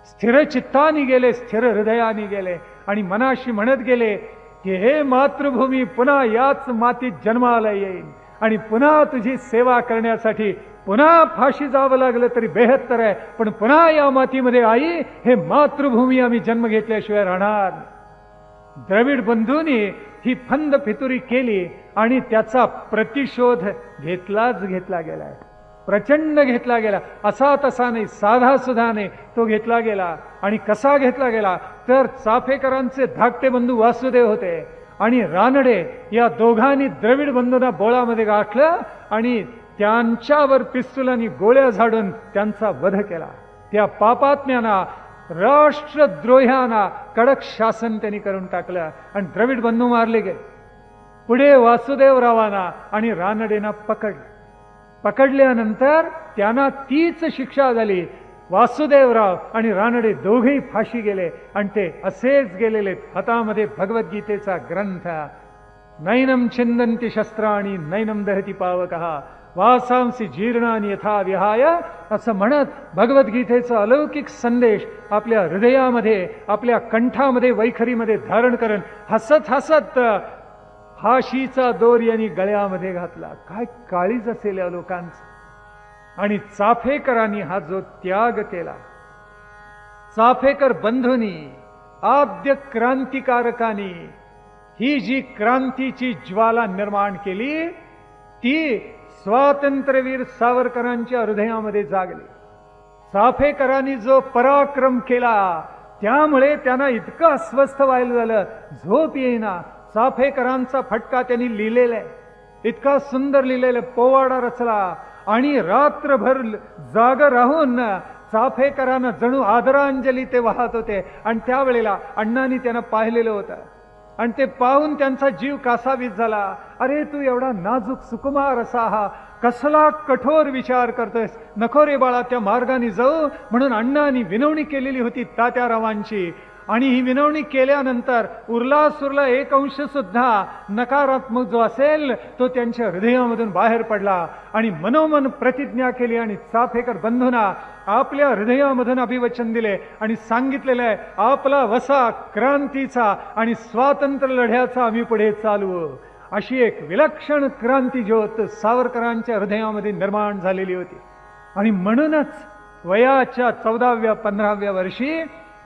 स्थिर चित्तानी गेले, स्थिर हृदयानी गेले आणि मनाशी म्हणत गेले की हे मातृभूमी, पुन्हा याच मातीत जन्माला येईन आणि पुन्हा तुझी सेवा करण्यासाठी पुन्हा फाशी जावं लागलं तरी बेहत्तर आहे, पण पुन्हा या मातीमध्ये आई, हे मातृभूमी आम्ही जन्म घेतल्याशिवाय राहणार. द्रविड बंधूंनी ही फंद फितुरी केली आणि त्याचा प्रतिशोध घेतला गेलाय. प्रचंड घेतला गेला. असा तसा नाही, साधा सुद्धा नाही, तो घेतला गेला. आणि कसा घेतला गेला तर चाफेकरांचे धाकटे बंधू वासुदेव होते आणि रानडे या दोघांनी द्रविड बंधूंना बोळामध्ये गाठलं आणि त्यांच्यावर पिस्तुलांनी गोळ्या झाडून त्यांचा वध केला. त्या पापात्म्यांना, राष्ट्रद्रोह्यांना कडक शासन त्यांनी करून टाकलं आणि द्रविड बंधू मारले गेले. पुढे वासुदेवरावांना आणि रानडेंना पकडल्यानंतर त्यांना तीच शिक्षा झाली. वासुदेवराव आणि रानडे दोघेही फाशी गेले आणि ते असेच गेलेले. हातामध्ये भगवद्गीतेचा ग्रंथ, नैनम छिंदन्ति शस्त्राणि नैनम दहति पावकः वासांसी जीर्णानि यथा विहाय, असं म्हणत भगवद्गीतेचा अलौकिक संदेश आपल्या हृदयामध्ये, आपल्या कंठामध्ये, वैखरीमध्ये धारण करून हसत हसत फाशीचा दोर यांनी गळ्यामध्ये घातला. काय काळीज असेल या लोकांचं. आणि चाफेकरांनी हा जो त्याग केला, चाफेकर बंधूंनी, आद्य क्रांतिकारकांनी ही जी क्रांतीची ज्वाला निर्माण केली, ती स्वातंत्र्यवीर सावरकरांच्या हृदयामध्ये जागली. चाफेकरांनी जो पराक्रम केला त्यामुळे त्यांना इतकं अस्वस्थ व्हायला झालं, झोप येईना. चाफेकरांचा फटका त्यांनी लिहिलेला आहे, इतका सुंदर लिहिलेला, पोवाडा रचला आणि रात्रभर जाग राहून चाफेकरांना जणू आदरांजली ते वाहत होते. आणि त्यावेळेला अण्णांनी त्यांना पाहिलेलं होतं आणि ते पाहून त्यांचा जीव कासावीस झाला. अरे तू एवढा नाजूक सुकुमार असा हा कसला कठोर विचार करतोयस, नको रे बाळा त्या मार्गाने जाऊ, म्हणून अण्णांनी विनवणी केलेली होती तात्यारावांची. आणि ही विनवणी केल्यानंतर उरला सुरला एक अंश सुद्धा नकारात्मक जो असेल तो त्यांच्या हृदयामधून बाहेर पडला आणि मनोमन प्रतिज्ञा केली आणि चाफेकर बंधूंना आपल्या हृदयामधून अभिवचन दिले आणि सांगितलेलं आहे, आपला वसा क्रांतीचा आणि स्वातंत्र्य लढ्याचा आम्ही पुढे चालवू. अशी एक विलक्षण क्रांती ज्योत सावरकरांच्या हृदयामध्ये निर्माण झालेली होती. आणि म्हणूनच वयाच्या 14व्या-15व्या वर्षी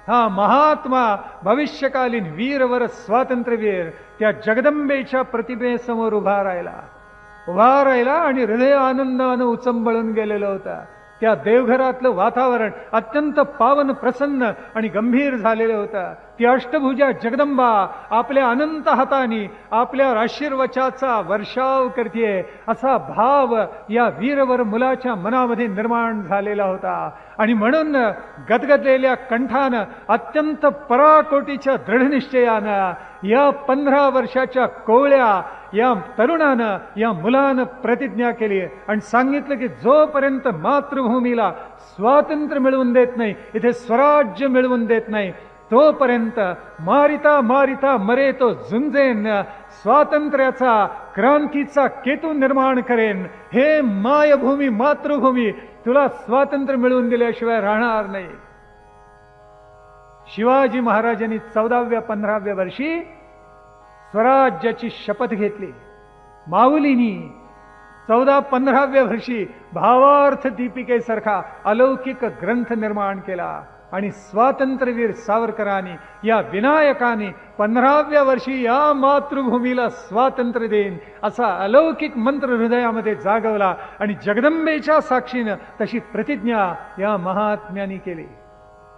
हा महात्मा, भविष्यकालीन वीरवर स्वातंत्र्यवीर त्या जगदंबेच्या प्रतिमेसमोर उभा राहिला आणि हृदय आनंदानं उचंबळून गेलेलं होतं. त्या देवघरातलं वातावरण अत्यंत पावन, प्रसन्न आणि गंभीर झालेलं होतं. ती अष्टभुजा जगदंबा आपल्या अनंत हातांनी आपल्या आशीर्वचाचा वर्षाव करतेय, असा भाव या वीरवर मुलाच्या मनामध्ये निर्माण झालेला होता. आणि म्हणून गदगदलेल्या कंठानं, अत्यंत पराकोटीच्या दृढनिश्चयानं या 15 वर्षाच्या कोवळ्या या तरुणानं, या मुलानं प्रतिज्ञा केली आणि सांगितलं की जोपर्यंत मातृभूमीला स्वातंत्र्य मिळवून देत नाही, इथे स्वराज्य मिळवून देत नाही, तोपर्यंत मारिता मारिता मरे तो झुंजेन, स्वातंत्र्याचा, क्रांतीचा केतू निर्माण करेन. हे मायभूमी, मातृभूमी, तुला स्वातंत्र्य मिळवून दिल्याशिवाय राहणार नाही. शिवाजी महाराजांनी 14व्या-15व्या वर्षी स्वराज्याची शपथ घेतली. माऊलींनी 14-15व्या वर्षी भावार्थ दीपिकेसारखा अलौकिक ग्रंथ निर्माण केला आणि स्वातंत्र्यवीर सावरकरांनी या विनायकाने 15व्या वर्षी या मातृभूमीला स्वातंत्र्य देईन असा अलौकिक मंत्र हृदयामध्ये जागवला आणि जगदंबेच्या साक्षीनं तशी प्रतिज्ञा या महात्म्यांनी केली.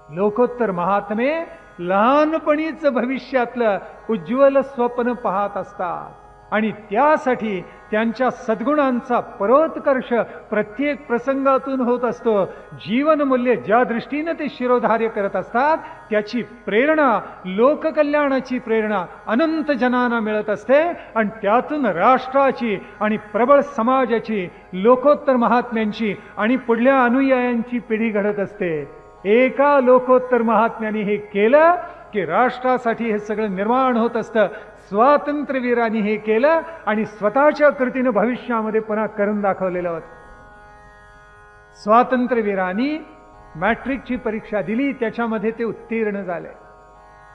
लोकोत्तर महात्मे लहानपणीच भविष्यातलं उज्ज्वल स्वप्न पाहत असतात आणि त्यासाठी त्यांच्या सद्गुणांचा परोत्कर्ष प्रत्येक प्रसंगातून होत असतो. जीवनमूल्य ज्या दृष्टीने ते शिरोधार्य करत असतात त्याची प्रेरणा, लोककल्याणाची प्रेरणा अनंत जनांना मिळत असते आणि त्यातून राष्ट्राची आणि प्रबळ समाजाची, लोकोत्तर महात्म्यांची आणि पुढल्या अनुयायांची पिढी घडत असते. एका लोकोत्तर महात्म्याने हे केलं की राष्ट्रासाठी हे सगळं निर्माण होत असतं. स्वातंत्र्यवीरांनी हे केलं आणि स्वतःच्या कृतीनं भविष्यामध्ये पुन्हा करून दाखवलेलं होतं. स्वातंत्र्यवीरांनी मॅट्रिकची परीक्षा दिली, त्याच्यामध्ये ते उत्तीर्ण झाले.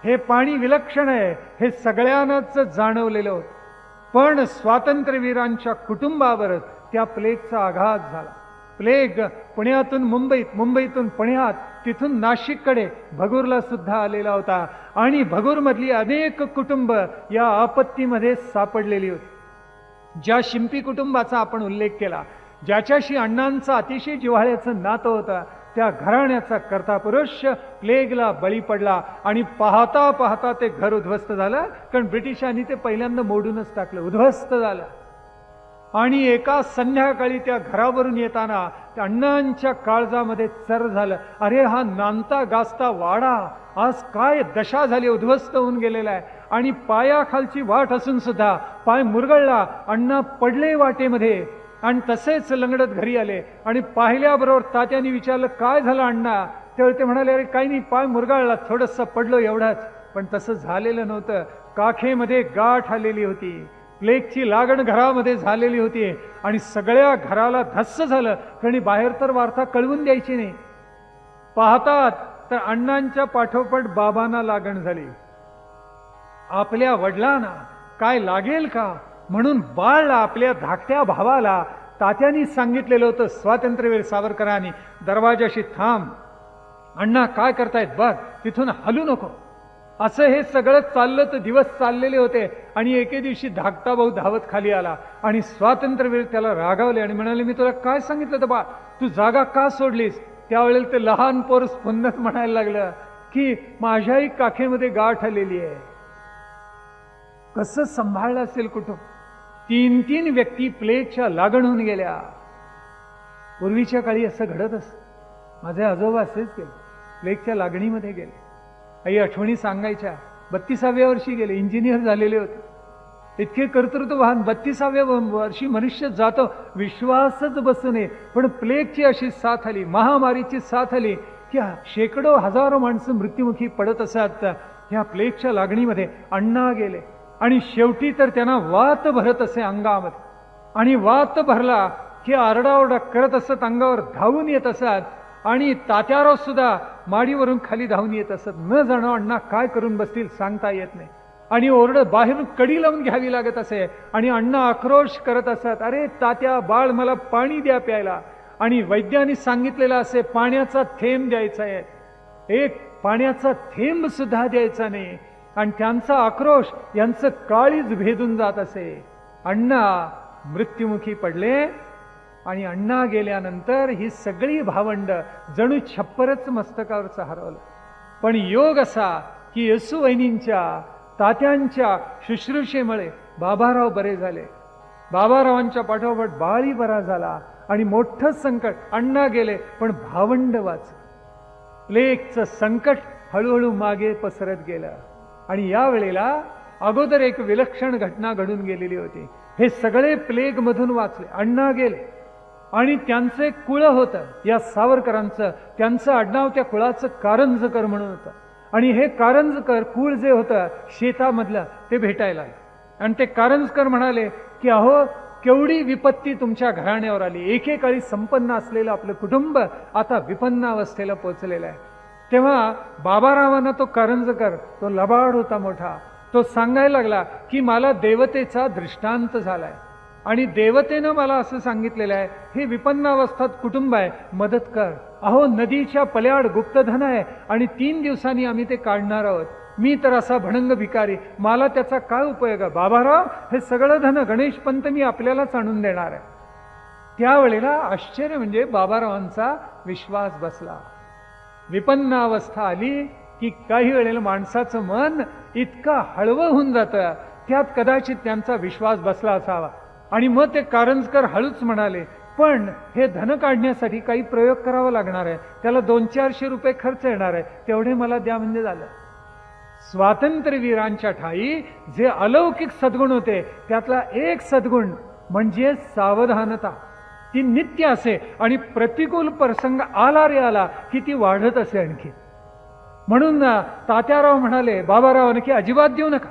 हे पाणी विलक्षण आहे हे सगळ्यांनाच जाणवलेलं होतं. पण स्वातंत्र्यवीरांच्या कुटुंबावरच त्या प्लेगचा आघात झाला. प्लेग पुण्यातून मुंबईत, मुंबईतून पुण्यात, तिथून नाशिककडे भगूरला सुद्धा आलेला होता आणि भगूरमधली अनेक कुटुंब या आपत्तीमध्ये सापडलेली होती. ज्या शिंपी कुटुंबाचा आपण उल्लेख केला, ज्याच्याशी अण्णांचं अतिशय जिव्हाळ्याचं नातं होतं, त्या घराण्याचा कर्ता पुरुष प्लेगला बळी पडला आणि पाहता पाहता ते घर उद्ध्वस्त झालं. कारण ब्रिटिशांनी ते पहिल्यांदा मोडूनच टाकलं, उद्ध्वस्त झालं. आणि एका संध्याकाळी त्या घरावरून येताना त्या अण्णांच्या काळजामध्ये चर झालं. अरे हा नांता गाजता वाडा आज काय दशा झाली, उद्ध्वस्त होऊन गेलेला आहे. आणि पायाखालची वाट असून सुद्धा पाय मुरगळला. अण्णा पडले वाटेमध्ये आणि तसेच लंगडत घरी आले आणि पाहिल्याबरोबर तात्याने विचारलं काय झालं अण्णा. त्यावेळी ते म्हणाले अरे काही नाही, पाय मुरगाळला, थोडंसं पडलो एवढाच. पण तसं झालेलं नव्हतं. काखेमध्ये गाठ आलेली होती, प्लेगची लागण घरामध्ये झालेली होती आणि सगळ्या घराला धस्स झालं. कारण बाहेर तर वार्ता कळवून द्यायची नाही. पाहतात तर अण्णांच्या पाठोपाठ बाबांना लागण झाली. आपल्या वडिलांना काय लागेल का म्हणून बाळला, आपल्या धाकट्या भावाला तात्यांनी सांगितलेलं होतं. स्वातंत्र्यवीर सावरकरांनी दरवाजाशी थांब, अण्णा काय करतायत बघ, तिथून हलू नको. असं हे सगळं चाललं तर दिवस चाललेले होते आणि एके दिवशी धाकटा भाऊ धावत खाली आला आणि स्वातंत्र्यवीर त्याला रागावले आणि म्हणाले मी तुला काय सांगितलं तर बा, तू जागा का सोडलीस. त्यावेळेला ते लहान पोर पुन्हाच म्हणायला लागलं की माझ्याही काखेमध्ये गाठ आलेली आहे. कसं सांभाळलं असेल कुटुंब. 3 व्यक्ती प्लेगच्या लागण होऊन गेल्या. पूर्वीच्या काळी असं घडत असत. माझे आजोबा असेच गेले, प्लेगच्या लागणीमध्ये गेले. आई आठवणी सांगायच्या. 32व्या वर्षी गेले, इंजिनियर झालेले होते. इतके कर्तृत्ववान. 32व्या वर्षी मनुष्य जातो, विश्वासच बसू नये. पण प्लेगची अशी साथ आली, महामारीची साथ आली की शेकडो हजारो माणसं मृत्युमुखी पडत असत. ह्या प्लेगच्या लागणीमध्ये अण्णा गेले आणि शेवटी तर त्यांना वात भरत असे अंगामध्ये. आणि वात भरला की आरडाओरडा करत असत, अंगावर धावून येत असत. आणि तात्याराव सुद्धा माडीवरून खाली धावून येत असत. न जाणं अण्णा काय करून बसतील सांगता येत नाही. आणि ओरडत बाहेरून कडी लावून घ्यावी लागत असे. आणि अण्णा आक्रोश करत असत, अरे तात्या बाळ मला पाणी द्या प्यायला. आणि वैद्यांनी सांगितलेलं असे पाण्याचा थेंब द्यायचा आहे, एक पाण्याचा थेंब सुद्धा द्यायचा नाही. आणि त्यांचा आक्रोश यांचं काळीज भेदून जात असे. अण्णा मृत्युमुखी पडले आणि अण्णा गेल्यानंतर ही सगळी भावंड जणू छप्परच मस्तकावरचं हरवलं. पण योग असा की येसूवहिनींच्या, तात्यांच्या शुश्रूषेमुळे बाबाराव बरे झाले. बाबारावांच्या पाठोपाठ बाळी बरा झाला आणि मोठं संकट. अण्णा गेले पण भावंड वाचलं. प्लेगचं संकट हळूहळू मागे पसरत गेलं. आणि या वेळेला अगोदर एक विलक्षण घटना घडून गेलेली होती. हे सगळे प्लेग मधून वाचले. अण्णा गेले आणि त्यांचे कुळ होतं या सावरकरांचं, त्यांचं आडनाव त्या कुळाचं कारंजकर म्हणून होतं. आणि हे कारंजकर कुळ जे होतं शेतामधलं ते भेटायला आले. आणि ते कारंजकर म्हणाले की अहो केवढी विपत्ती तुमच्या घराण्यावर आली. एकेकाळी संपन्न असलेलं आपलं कुटुंब आता विपन्न अवस्थेला पोचलेलं आहे. तेव्हा बाबारावांना तो कारंजकर, तो लबाड होता मोठा, तो सांगायला लागला की मला देवतेचा दृष्टांत झालाय. आणि देवतेनं मला असं सांगितलेलं आहे, हे विपन्नावस्थात कुटुंब आहे, मदत कर. अहो नदीच्या पल्याड गुप्तधन आहे आणि 3 दिवसांनी आम्ही ते काढणार आहोत. मी तर असा भणंग भिकारी, मला त्याचा काय उपयोग आहे? बाबाराव, हे सगळं धन गणेश पंत मी आपल्यालाच आणून देणार आहे. त्यावेळेला आश्चर्य म्हणजे बाबारावांचा विश्वास बसला. विपन्नावस्था आली की काही वेळेला माणसाचं मन इतकं हळवं होऊन जातं, त्यात कदाचित त्यांचा विश्वास बसला असावा. आणि मग ते कारंजकर हळूच म्हणाले, पण हे धन काढण्यासाठी काही प्रयोग करावा लागणार आहे, त्याला 200-400 रुपये खर्च येणार आहे, तेवढे मला द्या म्हणजे झालं. स्वातंत्र्यवीरांच्या ठाई जे अलौकिक सद्गुण होते त्यातला एक सद्गुण म्हणजे सावधानता. ती नित्य असे आणि प्रतिकूल प्रसंग आला रे आला की ती वाढत असे आणखी. म्हणून तात्याराव म्हणाले, बाबाराव आणखी अजिबात देऊ नका,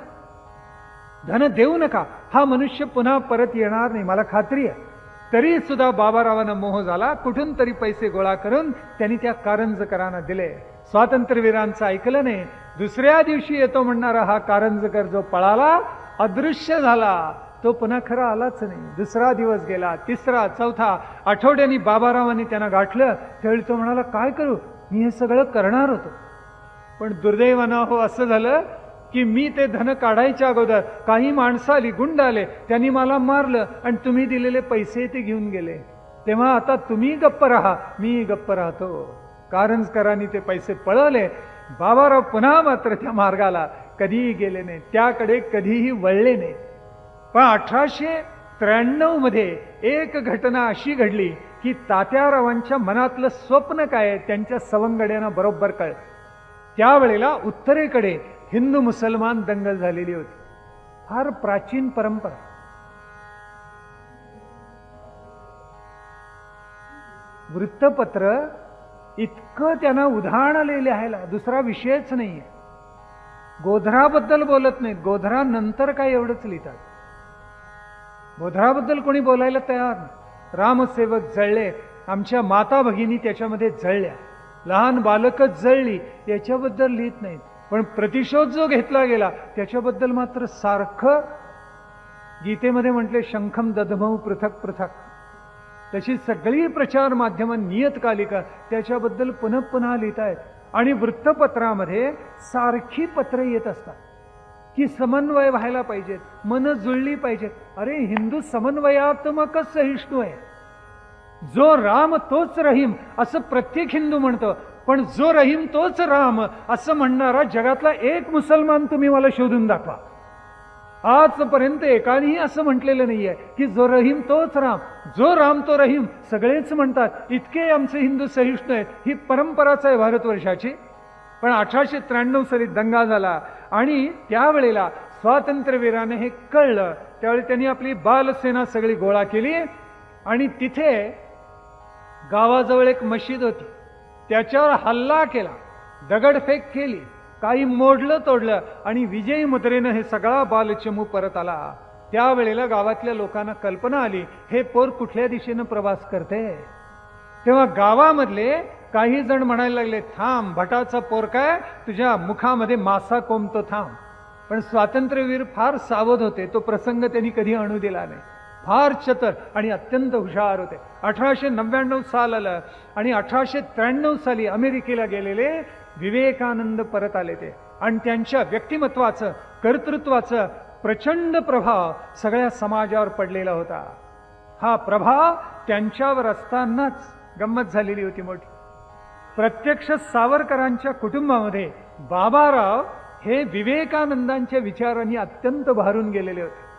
धन देऊ नका, हा मनुष्य पुन्हा परत येणार नाही, मला खात्री आहे. तरी सुद्धा बाबारावांना मोह झाला. कुठून तरी पैसे गोळा करून त्यांनी त्या कारंजकरांना दिले. स्वातंत्र्यवीरांचं ऐकलं नाही. दुसऱ्या दिवशी येतो म्हणणारा हा कारंजकर जो पळाला, अदृश्य झाला, तो पुन्हा खरा आलाच नाही. दुसरा दिवस गेला, तिसरा, चौथा, आठवड्यानी बाबारावांनी त्यांना गाठलं. त्यावेळी तो म्हणाला, काय करू, मी हे सगळं करणार होतो, पण दुर्दैवानं हो असं झालं की मी ते धन काढायच्या अगोदर काही माणसं आली, गुंड आले, त्यांनी मला मारलं आणि तुम्ही दिलेले पैसे ते घेऊन गेले. तेव्हा आता तुम्ही गप्प राहा, मी गप्प राहतो. कारंजकरांनी ते पैसे पळवले. बाबाराव पुन्हा मात्र त्या मार्गाला कधीही गेले नाही, त्याकडे कधीही वळले नाही. पण 1893 मध्ये एक घटना अशी घडली की तात्यारावांच्या मनातलं स्वप्न काय त्यांच्या सवंगड्यांना बरोबर कळलं. त्यावेळेला उत्तरेकडे हिंदू मुसलमान दंगल झालेली होती. फार प्राचीन परंपरा. वृत्तपत्र इतकं त्यांना उदाहरण लिहायला दुसरा विषयच नाहीये. गोधराबद्दल बोलत नाहीत, गोधरा नंतर काय एवढंच लिहितात. गोधराबद्दल कोणी बोलायला तयार नाही. रामसेवक जळले, आमच्या माता भगिनी त्याच्यामध्ये जळल्या, लहान बालकच जळली, याच्याबद्दल लिहित नाहीत. पण प्रतिशोध जो घेतला गेला त्याच्याबद्दल मात्र सारखं गीतेमध्ये म्हटले, शंखम दधमौ पृथक पृथक. तशी सगळी प्रचार माध्यम, नियतकालिका त्याच्याबद्दल पुन्हा पुन्हा लिहित आहेत. आणि वृत्तपत्रामध्ये सारखी पत्र येत असतात की समन्वय व्हायला पाहिजेत, मन जुळली पाहिजेत. अरे हिंदू समन्वयात्मकच सहिष्णू आहे. जो राम तोच रहीम असं प्रत्येक हिंदू म्हणतो, पण जो रहीम तोच राम असं म्हणणारा जगातला एक मुसलमान तुम्ही मला शोधून दाखवा. आजपर्यंत एकानेही असं म्हटलेलं नाहीये की जो रहीम तोच राम, जो राम तो रहीम. सगळेच म्हणतात. इतके आमचे हिंदू सहिष्णू आहेत. ही परंपराच आहे भारतवर्षाची. पण 1893 साली दंगा झाला आणि त्यावेळेला स्वातंत्र्यवीराने हे कळलं. त्यावेळी त्यांनी आपली बालसेना सगळी गोळा केली आणि तिथे गावाजवळ एक मशीद होती, त्याच्यावर हल्ला केला, दगडफेक केली, काही मोडलं तोडलं आणि विजयी मुद्रेनं हे सगळा बालचमू परत आला. त्यावेळेला गावातल्या लोकांना कल्पना आली, हे पोर कुठल्या दिशेनं प्रवास करते. तेव्हा गावामधले काही जण म्हणायला लागले, थांब, भटाचा पोर काय, तुझ्या मुखामध्ये मासा कोंबतो, थांब. पण स्वातंत्र्यवीर फार सावध होते, तो प्रसंग त्यांनी कधी आणू दिला नाही. फार चतर आणि अत्यंत हुशार होते. 1899 साल आलं आणि 1893 साली अमेरिकेला गेलेले विवेकानंद परत आले ते. आणि त्यांच्या व्यक्तिमत्वाचं, कर्तृत्वाचं प्रचंड प्रभाव सगळ्या समाजावर पडलेला होता. हा प्रभाव त्यांच्यावर असतानाच गंमत झालेली होती मोठी. प्रत्यक्ष सावरकरांच्या कुटुंबामध्ये बाबाराव हे विवेकानंदांच्या विचारांनी अत्यंत भारून गेलेले होते.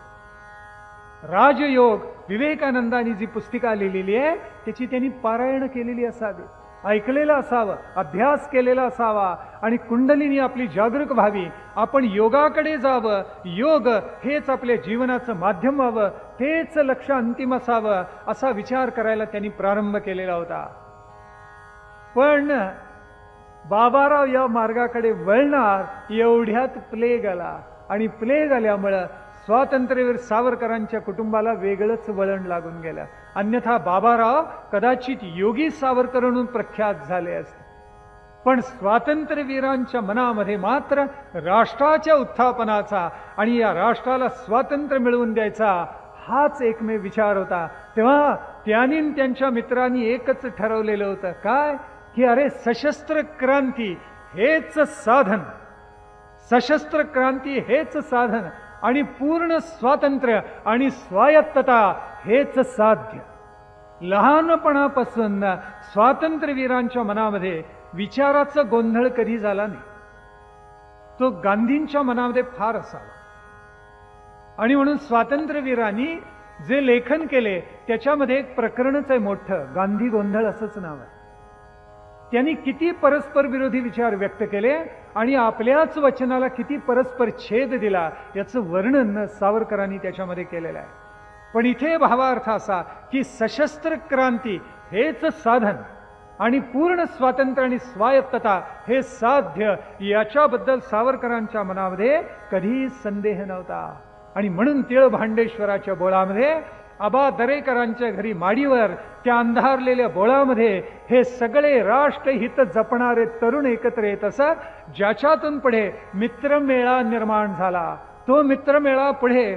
राजयोग विवेकानंदांनी जी पुस्तिका लिहिलेली आहे त्याची त्यांनी पारायण केलेली असावी, ऐकलेलं असावं, अभ्यास केलेला असावा आणि कुंडलिनी आपली जागरूक व्हावी. आपण योगाकडे जावं, योग हेच आपल्या जीवनाचं माध्यम व्हावं, तेच लक्ष अंतिम असावं, असा विचार करायला त्यांनी प्रारंभ केलेला होता. पण बाबाराव या मार्गाकडे वळणार एवढ्यात प्लेग आला आणि प्लेग आल्यामुळं स्वातंत्र्यवीर सावरकरांच्या कुटुंबाला वेगळंच वळण लागून गेलं. अन्यथा बाबाराव कदाचित योगी सावरकर म्हणून प्रख्यात झाले असते. पण स्वातंत्र्यवीरांच्या मनामध्ये मात्र राष्ट्राच्या उत्थापनाचा आणि या राष्ट्राला स्वातंत्र्य मिळवून द्यायचा हाच एकमेव विचार होता. तेव्हा त्यांनी त्यांच्या मित्रांनी एकच ठरवलेलं होतं, काय की अरे सशस्त्र क्रांती हेच साधन, सशस्त्र क्रांती हेच साधन आणि पूर्ण स्वातंत्र्य आणि स्वायत्तता हेच साध्य. लहानपणापासून स्वातंत्र्यवीरांच्या मनामध्ये विचाराचा गोंधळ कधी झाला नाही. तो गांधींच्या मनामध्ये फार असावा. आणि म्हणून स्वातंत्र्यवीरांनी जे लेखन केले त्याच्यामध्ये एक प्रकरणच आहे मोठं, गांधी गोंधळ असंच नाव आहे. त्यांनी किती परस्पर विरोधी विचार व्यक्त केले आणि आपल्याच वचनाला किती परस्पर छेद दिला याचं वर्णन सावरकरांनी त्याच्यामध्ये केलेलं आहे. पण इथे भावार्थ असा की सशस्त्र क्रांती हेच साधन आणि पूर्ण स्वातंत्र्य आणि स्वायत्तता हे साध्य, याच्याबद्दल सावरकरांच्या मनामध्ये कधी संदेह नव्हता. आणि म्हणून तिळभांडेश्वराच्या बोळामध्ये आबा दरेकरांच्या घरी माडीवर त्या अंधारलेल्या बोळामध्ये हे सगळे राष्ट्रहित जपणारे तरुण एकत्र येत असत, ज्याच्यातून पुढे मित्रमेळा निर्माण झाला. तो मित्रमेळा पुढे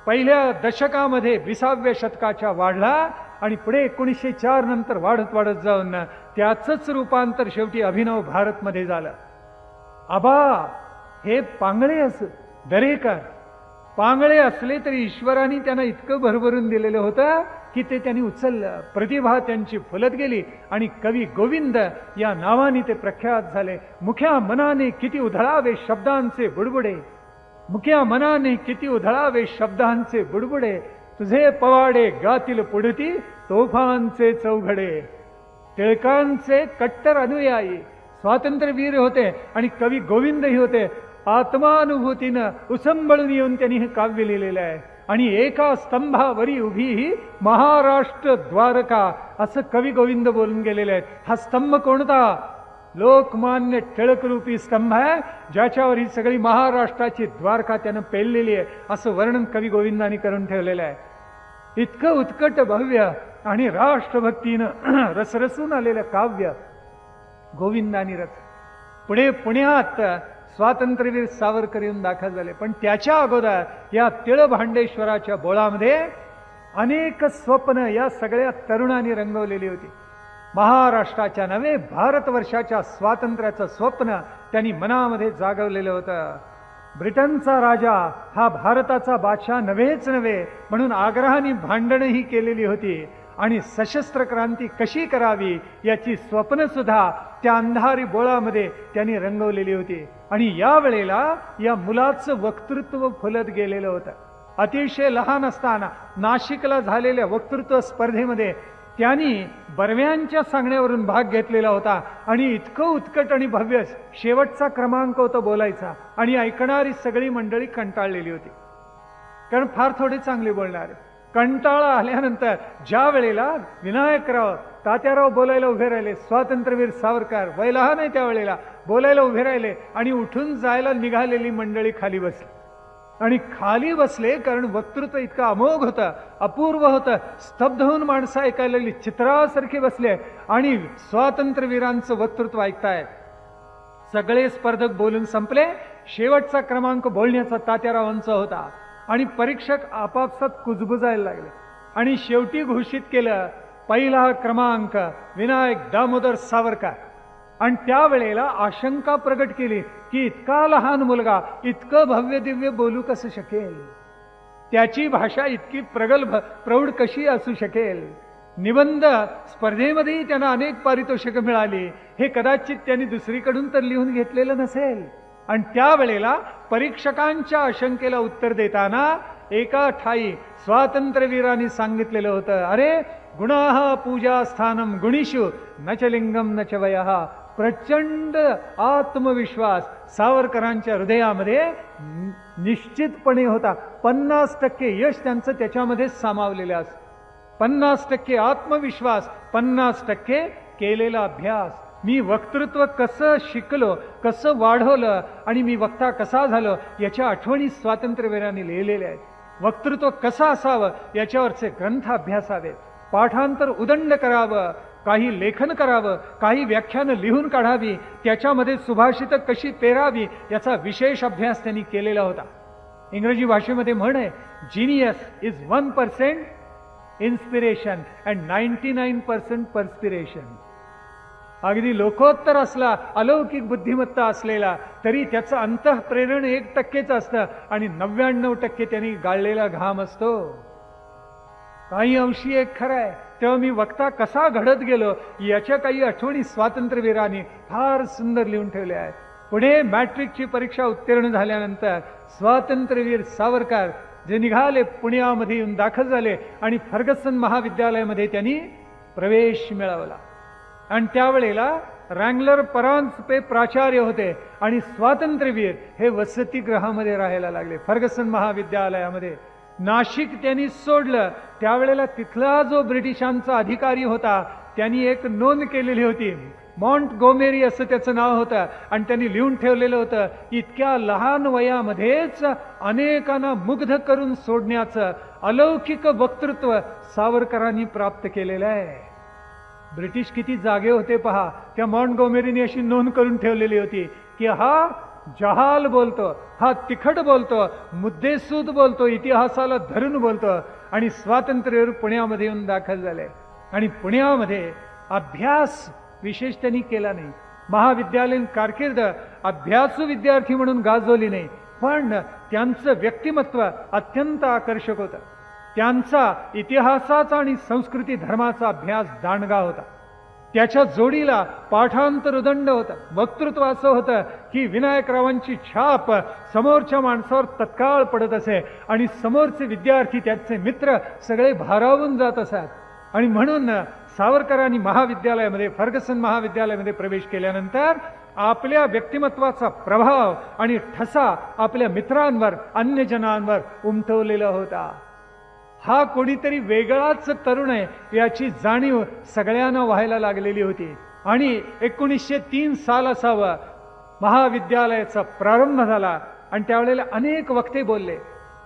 पहिल्या दशकामध्ये 20व्या शतकाच्या वाढला आणि पुढे 1904 नंतर वाढत वाढत जाऊन त्याचंच रूपांतर शेवटी अभिनव भारतमध्ये झालं. आबा हे पांगळे दरेकर पांगळे असले तरी ईश्वराने त्यांना इतकं भरभरून दिलेलं होतं की ते त्यांनी उचललं. प्रतिभा त्यांची फुलत गेली आणि कवी गोविंद या नावाने ते प्रख्यात झाले. मुख्या मनाने किती उधळावे शब्दांचे बुडबुडे, मुख्या मनाने किती उधळावे शब्दांचे बुडबुडे, तुझे पवाडे गातील पुढती तोफांचे चौघडे. टिळकांचे कट्टर अनुयायी स्वातंत्र्यवीर होते आणि कवी गोविंदही होते. आत्मानुभूतीनं उसंबळून येऊन त्यांनी हे काव्य लिहिलेलं आहे. आणि एका स्तंभावरी उभी ही महाराष्ट्र द्वारका असं कवी गोविंद बोलून गेलेले आहेत. हा स्तंभ कोणता? लोकमान्य टिळकरूपी स्तंभ आहे, ज्याच्यावर ही सगळी महाराष्ट्राची द्वारका त्यानं पेललेली आहे असं वर्णन कवी गोविंदांनी करून ठेवलेलं आहे. इतकं उत्कट भव्य आणि राष्ट्रभक्तीनं रसरसून आलेलं काव्य गोविंदांनी रच. पुढे पुण्यात स्वातंत्र्यवीर सावरकर येऊन दाखल झाले. पण त्याच्या अगोदर या तिळभांडेश्वराच्या बोळामध्ये अनेक स्वप्न या सगळ्या तरुणांनी रंगवलेली होती. महाराष्ट्राच्या नव्हे भारतवर्षाच्या स्वातंत्र्याचं स्वप्न त्यांनी मनामध्ये जागवलेलं होतं. ब्रिटनचा राजा हा भारताचा बादशाह नव्हेच नव्हे म्हणून आग्रहाने भांडणही केलेली होती आणि सशस्त्र क्रांती कशी करावी याची स्वप्न सुद्धा त्या अंधारी बोळामध्ये त्यांनी रंगवलेली होती. आणि या वेळेला या मुलाचं वक्तृत्व फुलत गेलेलं होतं. अतिशय लहान असताना नाशिकला झालेल्या वक्तृत्व स्पर्धेमध्ये त्यांनी बर्व्यांच्या सांगण्यावरून भाग घेतलेला होता आणि इतकं उत्कट आणि भव्य शेवटचा क्रमांक होता बोलायचा आणि ऐकणारी सगळी मंडळी कंटाळलेली होती, कारण फार थोडे चांगले बोलणारे. कंटाळा आल्यानंतर ज्या वेळेला विनायकराव तात्याराव बोलायला उभे राहिले, स्वातंत्र्यवीर सावरकर वय लहान आहे त्यावेळेला बोलायला उभे राहिले आणि उठून जायला निघालेली मंडळी खाली बसली. आणि खाली बसले कारण वक्तृत्व इतकं अमोघ होतं, अपूर्व होतं. स्तब्ध होऊन माणसं ऐकायला लागली, चित्रासारखे बसले आणि स्वातंत्र्यवीरांचं वक्तृत्व ऐकतायत. सगळे स्पर्धक बोलून संपले. शेवटचा क्रमांक बोलण्याचा तात्यारावांचा होता आणि परीक्षक आपापसात कुजबुजायला लागले आणि शेवटी घोषित केलं पहिला क्रमांक विनायक दामोदर सावरकर. आणि त्यावेळेला आशंका प्रगट केली की इतका लहान मुलगा इतकं भव्य दिव्य बोलू कसं शकेल, त्याची भाषा इतकी प्रगल्भ प्रौढ कशी असू शकेल. निबंध स्पर्धेमध्येही त्यांना अनेक पारितोषिकं मिळाली, हे कदाचित त्यांनी दुसरीकडून तर लिहून घेतलेलं नसेल. आणि त्यावेळेला परीक्षकांच्या आशंकेला उत्तर देताना एका ठाई स्वातंत्र्यवीरांनी सांगितलेलं होतं, अरे गुणाः पूजा स्थानम गुणीषु न च लिंगम न च वयः. प्रचंड आत्मविश्वास सावरकरांच्या हृदयामध्ये निश्चितपणे होता. 50% यश त्यांचं त्याच्यामध्ये सामावलेलं असं. 50% आत्मविश्वास, 50% केलेला अभ्यास. मी वक्तृत्व कसं शिकलो, कसं वाढवलं आणि मी वक्ता कसा झालो याच्या आठवणी स्वातंत्र्यवीरांनी लिहिलेल्या आहेत. वक्तृत्व कसं असावं याच्यावरचे ग्रंथ अभ्यासावेत, पाठांतर उदंड करावं, काही लेखन करावं, काही व्याख्यानं लिहून काढावी, त्याच्यामध्ये सुभाषितं कशी पेरावी याचा विशेष अभ्यास त्यांनी केलेला होता. इंग्रजी भाषेमध्ये म्हण आहे genius is 1% inspiration and 99% perspiration. अगदी लोकोत्तर असला, अलौकिक बुद्धिमत्ता असलेला तरी त्याचं अंतःप्रेरण 1% असतं आणि 99% त्यांनी गाळलेला घाम असतो. काही अंशी एक खरं आहे. तेव्हा मी वक्ता कसा घडत गेलो याच्या काही आठवणी स्वातंत्र्यवीरांनी फार सुंदर लिहून ठेवल्या आहेत. पुढे मॅट्रिकची परीक्षा उत्तीर्ण झाल्यानंतर स्वातंत्र्यवीर सावरकर जे निघाले, पुण्यामध्ये येऊन दाखल झाले आणि फर्गसन महाविद्यालयामध्ये त्यांनी प्रवेश मिळवला. आणि त्यावेळेला रँगलर परांजपे प्राचार्य होते आणि स्वातंत्र्यवीर हे वसतिगृहामध्ये राहायला लागले. फर्गसन महाविद्यालयामध्ये नाशिक त्यांनी सोडलं. त्यावेळेला तिथला जो ब्रिटिशांचा अधिकारी होता त्यांनी एक नोंद केलेली होती, मॉन्टगोमेरी असं त्याचं नाव होतं, आणि त्यांनी लिहून ठेवलेलं होतं, इतक्या लहान वयामध्येच अनेकांना मुग्ध करून सोडण्याचं अलौकिक वक्तृत्व सावरकरांनी प्राप्त केलेलं आहे. ब्रिटिश किती जागे होते पहा. त्या मॉन्टगोमेरीने अशी नोंद करून ठेवलेली होती की हा जहाल बोलतो, हा तिखट बोलतो, मुद्देसूद बोलतो, इतिहासाला धरून बोलतो. आणि स्वातंत्र्यवीर पुण्यामध्ये येऊन दाखल झाले आणि पुण्यामध्ये अभ्यास विशेष त्यांनी केला नाही. महाविद्यालयीन कारकीर्द अभ्यासू विद्यार्थी म्हणून गाजवली नाही, पण त्यांचं व्यक्तिमत्व अत्यंत आकर्षक होतं. त्यांचा इतिहासाचा आणि संस्कृती धर्माचा अभ्यास दांडगा होता. त्याच्या जोडीला पाठांतर उदंड होतं. वक्तृत्व असं होतं की विनायकरावांची छाप समोरच्या माणसावर तत्काळ पडत असे आणि समोरचे विद्यार्थी, त्याचे मित्र सगळे भारावून जात असत. आणि म्हणून सावरकरांनी महाविद्यालयामध्ये, फर्गसन महाविद्यालयामध्ये प्रवेश केल्यानंतर आपल्या व्यक्तिमत्वाचा प्रभाव आणि ठसा आपल्या मित्रांवर, अन्य जनांवर उमटवलेला होता. हा कोणीतरी वेगळाच तरुण आहे याची जाणीव सगळ्यांना व्हायला लागलेली होती. आणि 1903 साल असावं, महाविद्यालयाचा प्रारंभ झाला आणि त्यावेळेला अनेक वक्ते बोलले.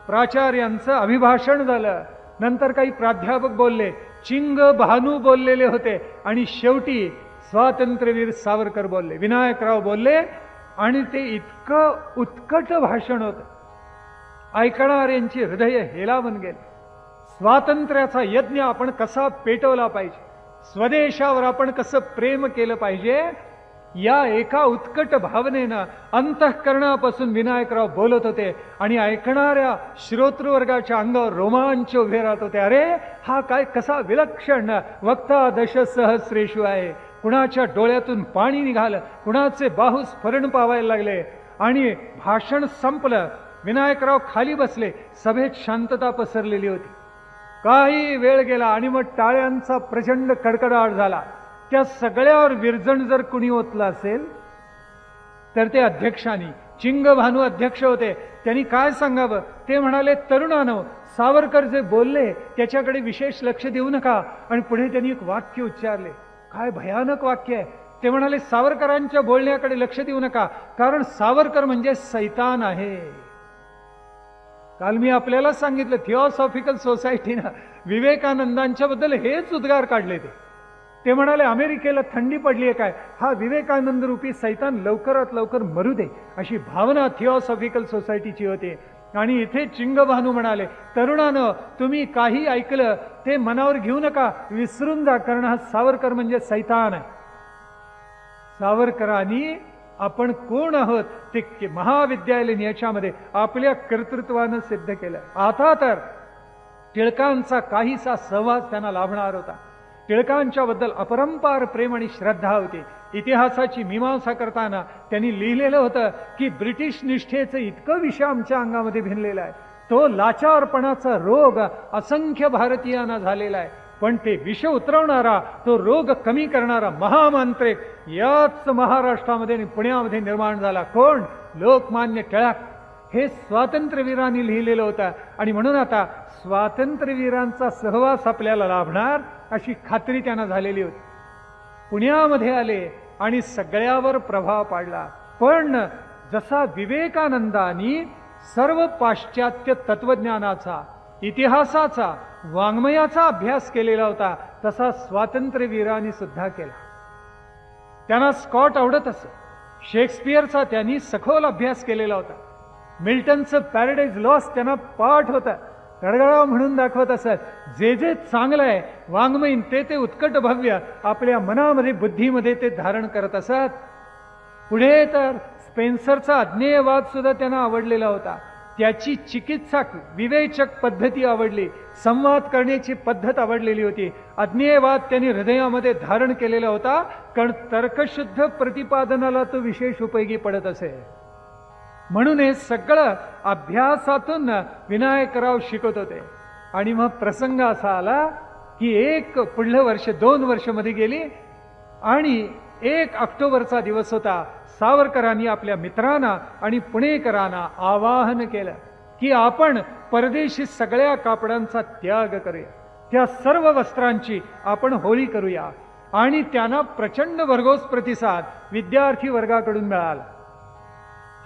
प्राचार्यांचं अभिभाषण झालं, नंतर काही प्राध्यापक बोलले, चिंग भानू बोललेले होते आणि शेवटी स्वातंत्र्यवीर सावरकर बोलले, विनायकराव बोलले. आणि ते इतकं उत्कट भाषण होतं, ऐकणाऱ्यांची हृदय हेलावून गेले. स्वातंत्र्याचा यज्ञ आपण कसा पेटवला पाहिजे, स्वदेशावर आपण कसं प्रेम केलं पाहिजे, या एका उत्कट भावनेनं अंतःकरणापासून विनायकराव बोलत होते. आणि ऐकणाऱ्या श्रोतृवर्गाच्या अंगावर रोमांच उभे राहत होते. अरे हा काय कसा विलक्षण वक्ता दश सहस्रेषु आहे. कुणाच्या डोळ्यातून पाणी निघालं, कुणाचे बाहुस्फरण पावायला लागले. आणि भाषण संपलं, विनायकराव खाली बसले. सभेत शांतता पसरलेली होती. काही वेळ गेला आणि मग टाळ्यांचा प्रचंड कडकडाट झाला. त्या सगळ्यावर विरजण जर कुणी ओतलं असेल तर ते अध्यक्षांनी, चिंग भानू अध्यक्ष होते, त्यांनी काय सांगावं. ते म्हणाले, तरुणांनो, सावरकर जे बोलले त्याच्याकडे विशेष लक्ष देऊ नका. आणि पुढे त्यांनी एक वाक्य उच्चारले, काय भयानक वाक्य आहे. ते म्हणाले, सावरकरांच्या बोलण्याकडे लक्ष देऊ नका, कारण सावरकर म्हणजे सैतान आहे. काल मी आपल्याला सांगितलं, थिओसॉफिकल सोसायटीनं विवेकानंदांच्या बद्दल हेच उद्गार काढले. ते म्हणाले, अमेरिकेला थंडी पडली आहे काय, हा विवेकानंद रूपी सैतान लवकरात लवकर मरू दे, अशी भावना थिओसॉफिकल सोसायटीची होती. आणि इथे चिंगभानू म्हणाले, तरुणानं, तुम्ही काही ऐकलं ते मनावर घेऊ नका, विसरून जा, कारण हा सावरकर म्हणजे सैतान आहे. सावरकरांनी आपण कोण आहोत ते महाविद्यालयीन याच्यामध्ये आपल्या कर्तृत्वानं सिद्ध केलं. आता तर टिळकांचा काहीसा सहवास त्यांना लाभणार होता. टिळकांच्या बद्दल अपरंपार प्रेम आणि श्रद्धा होती. इतिहासाची मीमांसा करताना त्यांनी लिहिलेलं होतं की ब्रिटिश निष्ठेचं इतकं विष आमच्या अंगामध्ये भिनलेलं आहे, तो लाचारपणाचा रोग असंख्य भारतीयांना झालेला आहे, पण ते विष उतरवणारा, तो रोग कमी करणारा महामांत्रिक याच महाराष्ट्रामध्ये आणि पुण्यामध्ये निर्माण झाला. कोण? लोकमान्य टिळक. हे स्वातंत्र्यवीरांनी लिहिलेलं होतं. आणि म्हणून आता स्वातंत्र्यवीरांचा सहवास आपल्याला लाभणार अशी खात्री त्यांना झालेली होती. पुण्यामध्ये आले आणि सगळ्यावर प्रभाव पाडला. पण जसा विवेकानंदांनी सर्व पाश्चात्य तत्वज्ञानाचा, इतिहासाचा, वाङ्मयाचा अभ्यास केलेला होता, तसा स्वातंत्र्यवीरांनी सुद्धा केला. त्यांना स्कॉट आवडत असत. शेक्सपियरचा त्यांनी सखोल अभ्यास केलेला होता. मिल्टनचं पॅराडाईज लॉस्ट त्यांना पाठ होता. गडगडाव म्हणून दाखवत असत. जे जे चांगलं आहे वाङ्मयीन ते ते उत्कट भव्य आपल्या मनामध्ये बुद्धीमध्ये ते धारण करत असत. पुढे तर स्पेन्सरचा अज्ञेयवाद सुद्धा त्यांना आवडलेला होता. त्याची चिकित्सक विवेचक पद्धती आवडली, संवाद करण्याची पद्धत आवडलेली होती. अज्ञेयवाद त्यांनी हृदयामध्ये धारण केलेला होता, कारण तर्कशुद्ध प्रतिपादनाला तो विशेष उपयोगी पडत असे. म्हणून हे सगळं अभ्यासातून विनायकराव शिकत होते. आणि मग प्रसंग असा आला की एक पुढलं वर्ष 2 वर्ष मध्ये गेली आणि 1 ऑक्टोबरचा दिवस होता. सावरकरांनी आपल्या मित्रांना आणि पुणेकरांना आवाहन केलं की आपण परदेशी सगळ्या कापडांचा त्याग करूया, त्या सर्व वस्त्रांची आपण होळी करूया. आणि त्यांना प्रचंड भरघोस प्रतिसाद विद्यार्थी वर्गाकडून मिळाला.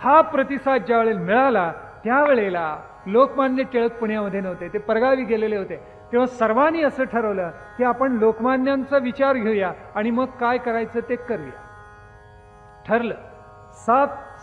हा प्रतिसाद ज्यावेळेला मिळाला त्यावेळेला लोकमान्य टिळक पुण्यामध्ये नव्हते, ते परगावी गेलेले होते. तेव्हा सर्वांनी असं ठरवलं की आपण लोकमान्यांचा विचार घेऊया आणि मग काय करायचं ते करूया. ठरलं.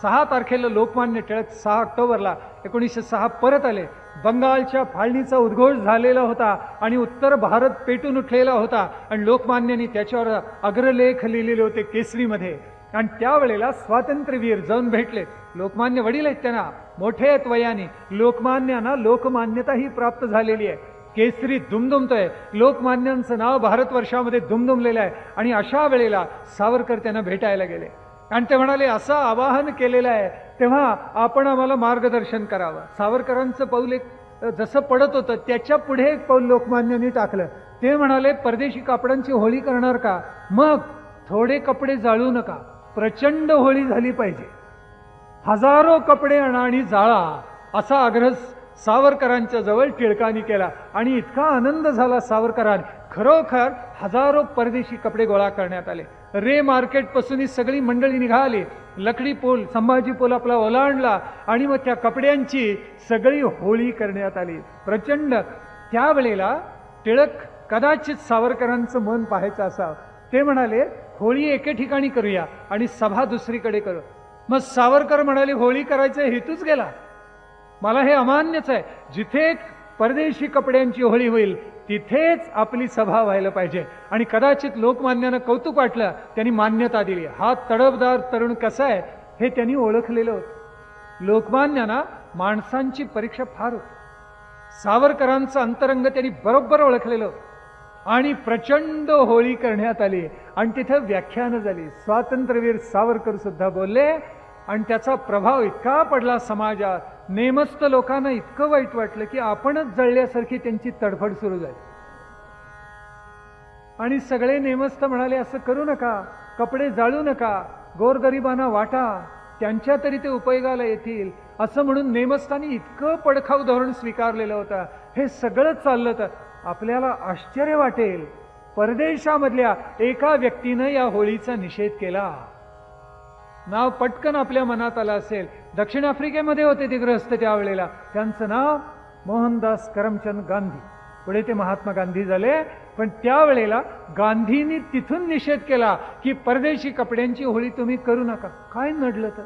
6 तारखेला लोकमान्य टिळक 6 ऑक्टोबरला 1906 परत आले. बंगालच्या फाळणीचा उद्घोष झालेला होता आणि उत्तर भारत पेटून उठलेला होता आणि लोकमान्यांनी त्याच्यावर अग्रलेख लिहिलेले होते केसरीमध्ये. आणि त्यावेळेला स्वातंत्र्यवीर जाऊन भेटले. लोकमान्य वडील आहेत, त्यांना मोठे आहेत वयाने. लोकमान्यांना लोकमान्यता ही प्राप्त झालेली आहे. केसरी दुमदुमतोय, लोकमान्यांचं नाव भारतवर्षामध्ये दुमदुमलेलं आहे. आणि अशा वेळेला सावरकर त्यांना भेटायला गेले आणि ते म्हणाले असं आवाहन केलेलं आहे तेव्हा आपण आम्हाला मार्गदर्शन करावं. सावरकरांचं पाऊल एक जसं पडत होतं त्याच्या पुढे एक पाऊल लोकमान्यांनी टाकलं. ते म्हणाले परदेशी कापडांची होळी करणार का? मग थोडे कपडे जाळू नका, प्रचंड होळी झाली पाहिजे, हजारो कपडे आणा आणि जाळा, असा आग्रह सावरकरांच्या जवळ टिळकांनी केला. आणि इतका आनंद झाला सावरकरांनी, खरोखर हजारो परदेशी कपडे गोळा करण्यात आले. रे मार्केट पासून ही सगळी मंडळी निघाली. लकडी पूल, संभाजी पूल आपला ओलांडला आणि मग त्या कपड्यांची सगळी होळी करण्यात आली. प्रचंड. त्यावेळेला टिळक कदाचित सावरकरांचं मन पाहायचं असावं. ते म्हणाले होळी एके ठिकाणी करूया आणि सभा दुसरीकडे करू. मग सावरकर म्हणाले होळी करायचा हेतूच गेला, मला हे अमान्यच आहे. जिथे परदेशी कपड्यांची होळी होईल तिथेच आपली सभा व्हायला पाहिजे. आणि कदाचित लोकमान्यांना कौतुक वाटलं, त्यांनी मान्यता दिली. हा तडफदार तरुण कसा आहे हे त्यांनी ओळखलेलं होतं. लोकमान्यांना माणसांची परीक्षा फार होती. सावरकरांचं अंतरंग त्यांनी बरोबर ओळखलेलं होतं. आणि प्रचंड होळी करण्यात आली आणि तिथं व्याख्यानं झाली. स्वातंत्र्यवीर सावरकर सुद्धा बोलले आणि त्याचा प्रभाव इतका पडला समाजात. नेमस्त लोकांना इतकं वाईट वाटलं की आपणच जळल्यासारखी त्यांची तडफड सुरू झाली. आणि सगळे नेमस्त म्हणाले असं करू नका, कपडे जाळू नका, गोरगरिबांना वाटा, त्यांच्या तरी ते उपयोगाला येतील, असं म्हणून नेमस्तांनी इतकं पडखाव धोरण स्वीकारलेलं होतं. हे सगळं चाललं तर आपल्याला आश्चर्य वाटेल, परदेशामधल्या एका व्यक्तीनं या होळीचा निषेध केला. नाव पटकन आपल्या मनात आलं असेल. दक्षिण आफ्रिकेमध्ये होते ते गृहस्थ त्यावेळेला. त्यांचं नाव मोहनदास करमचंद गांधी. पुढे ते महात्मा गांधी झाले. पण त्यावेळेला गांधींनी तिथून निषेध केला की परदेशी कपड्यांची होळी तुम्ही करू नका. काय नडलं तर?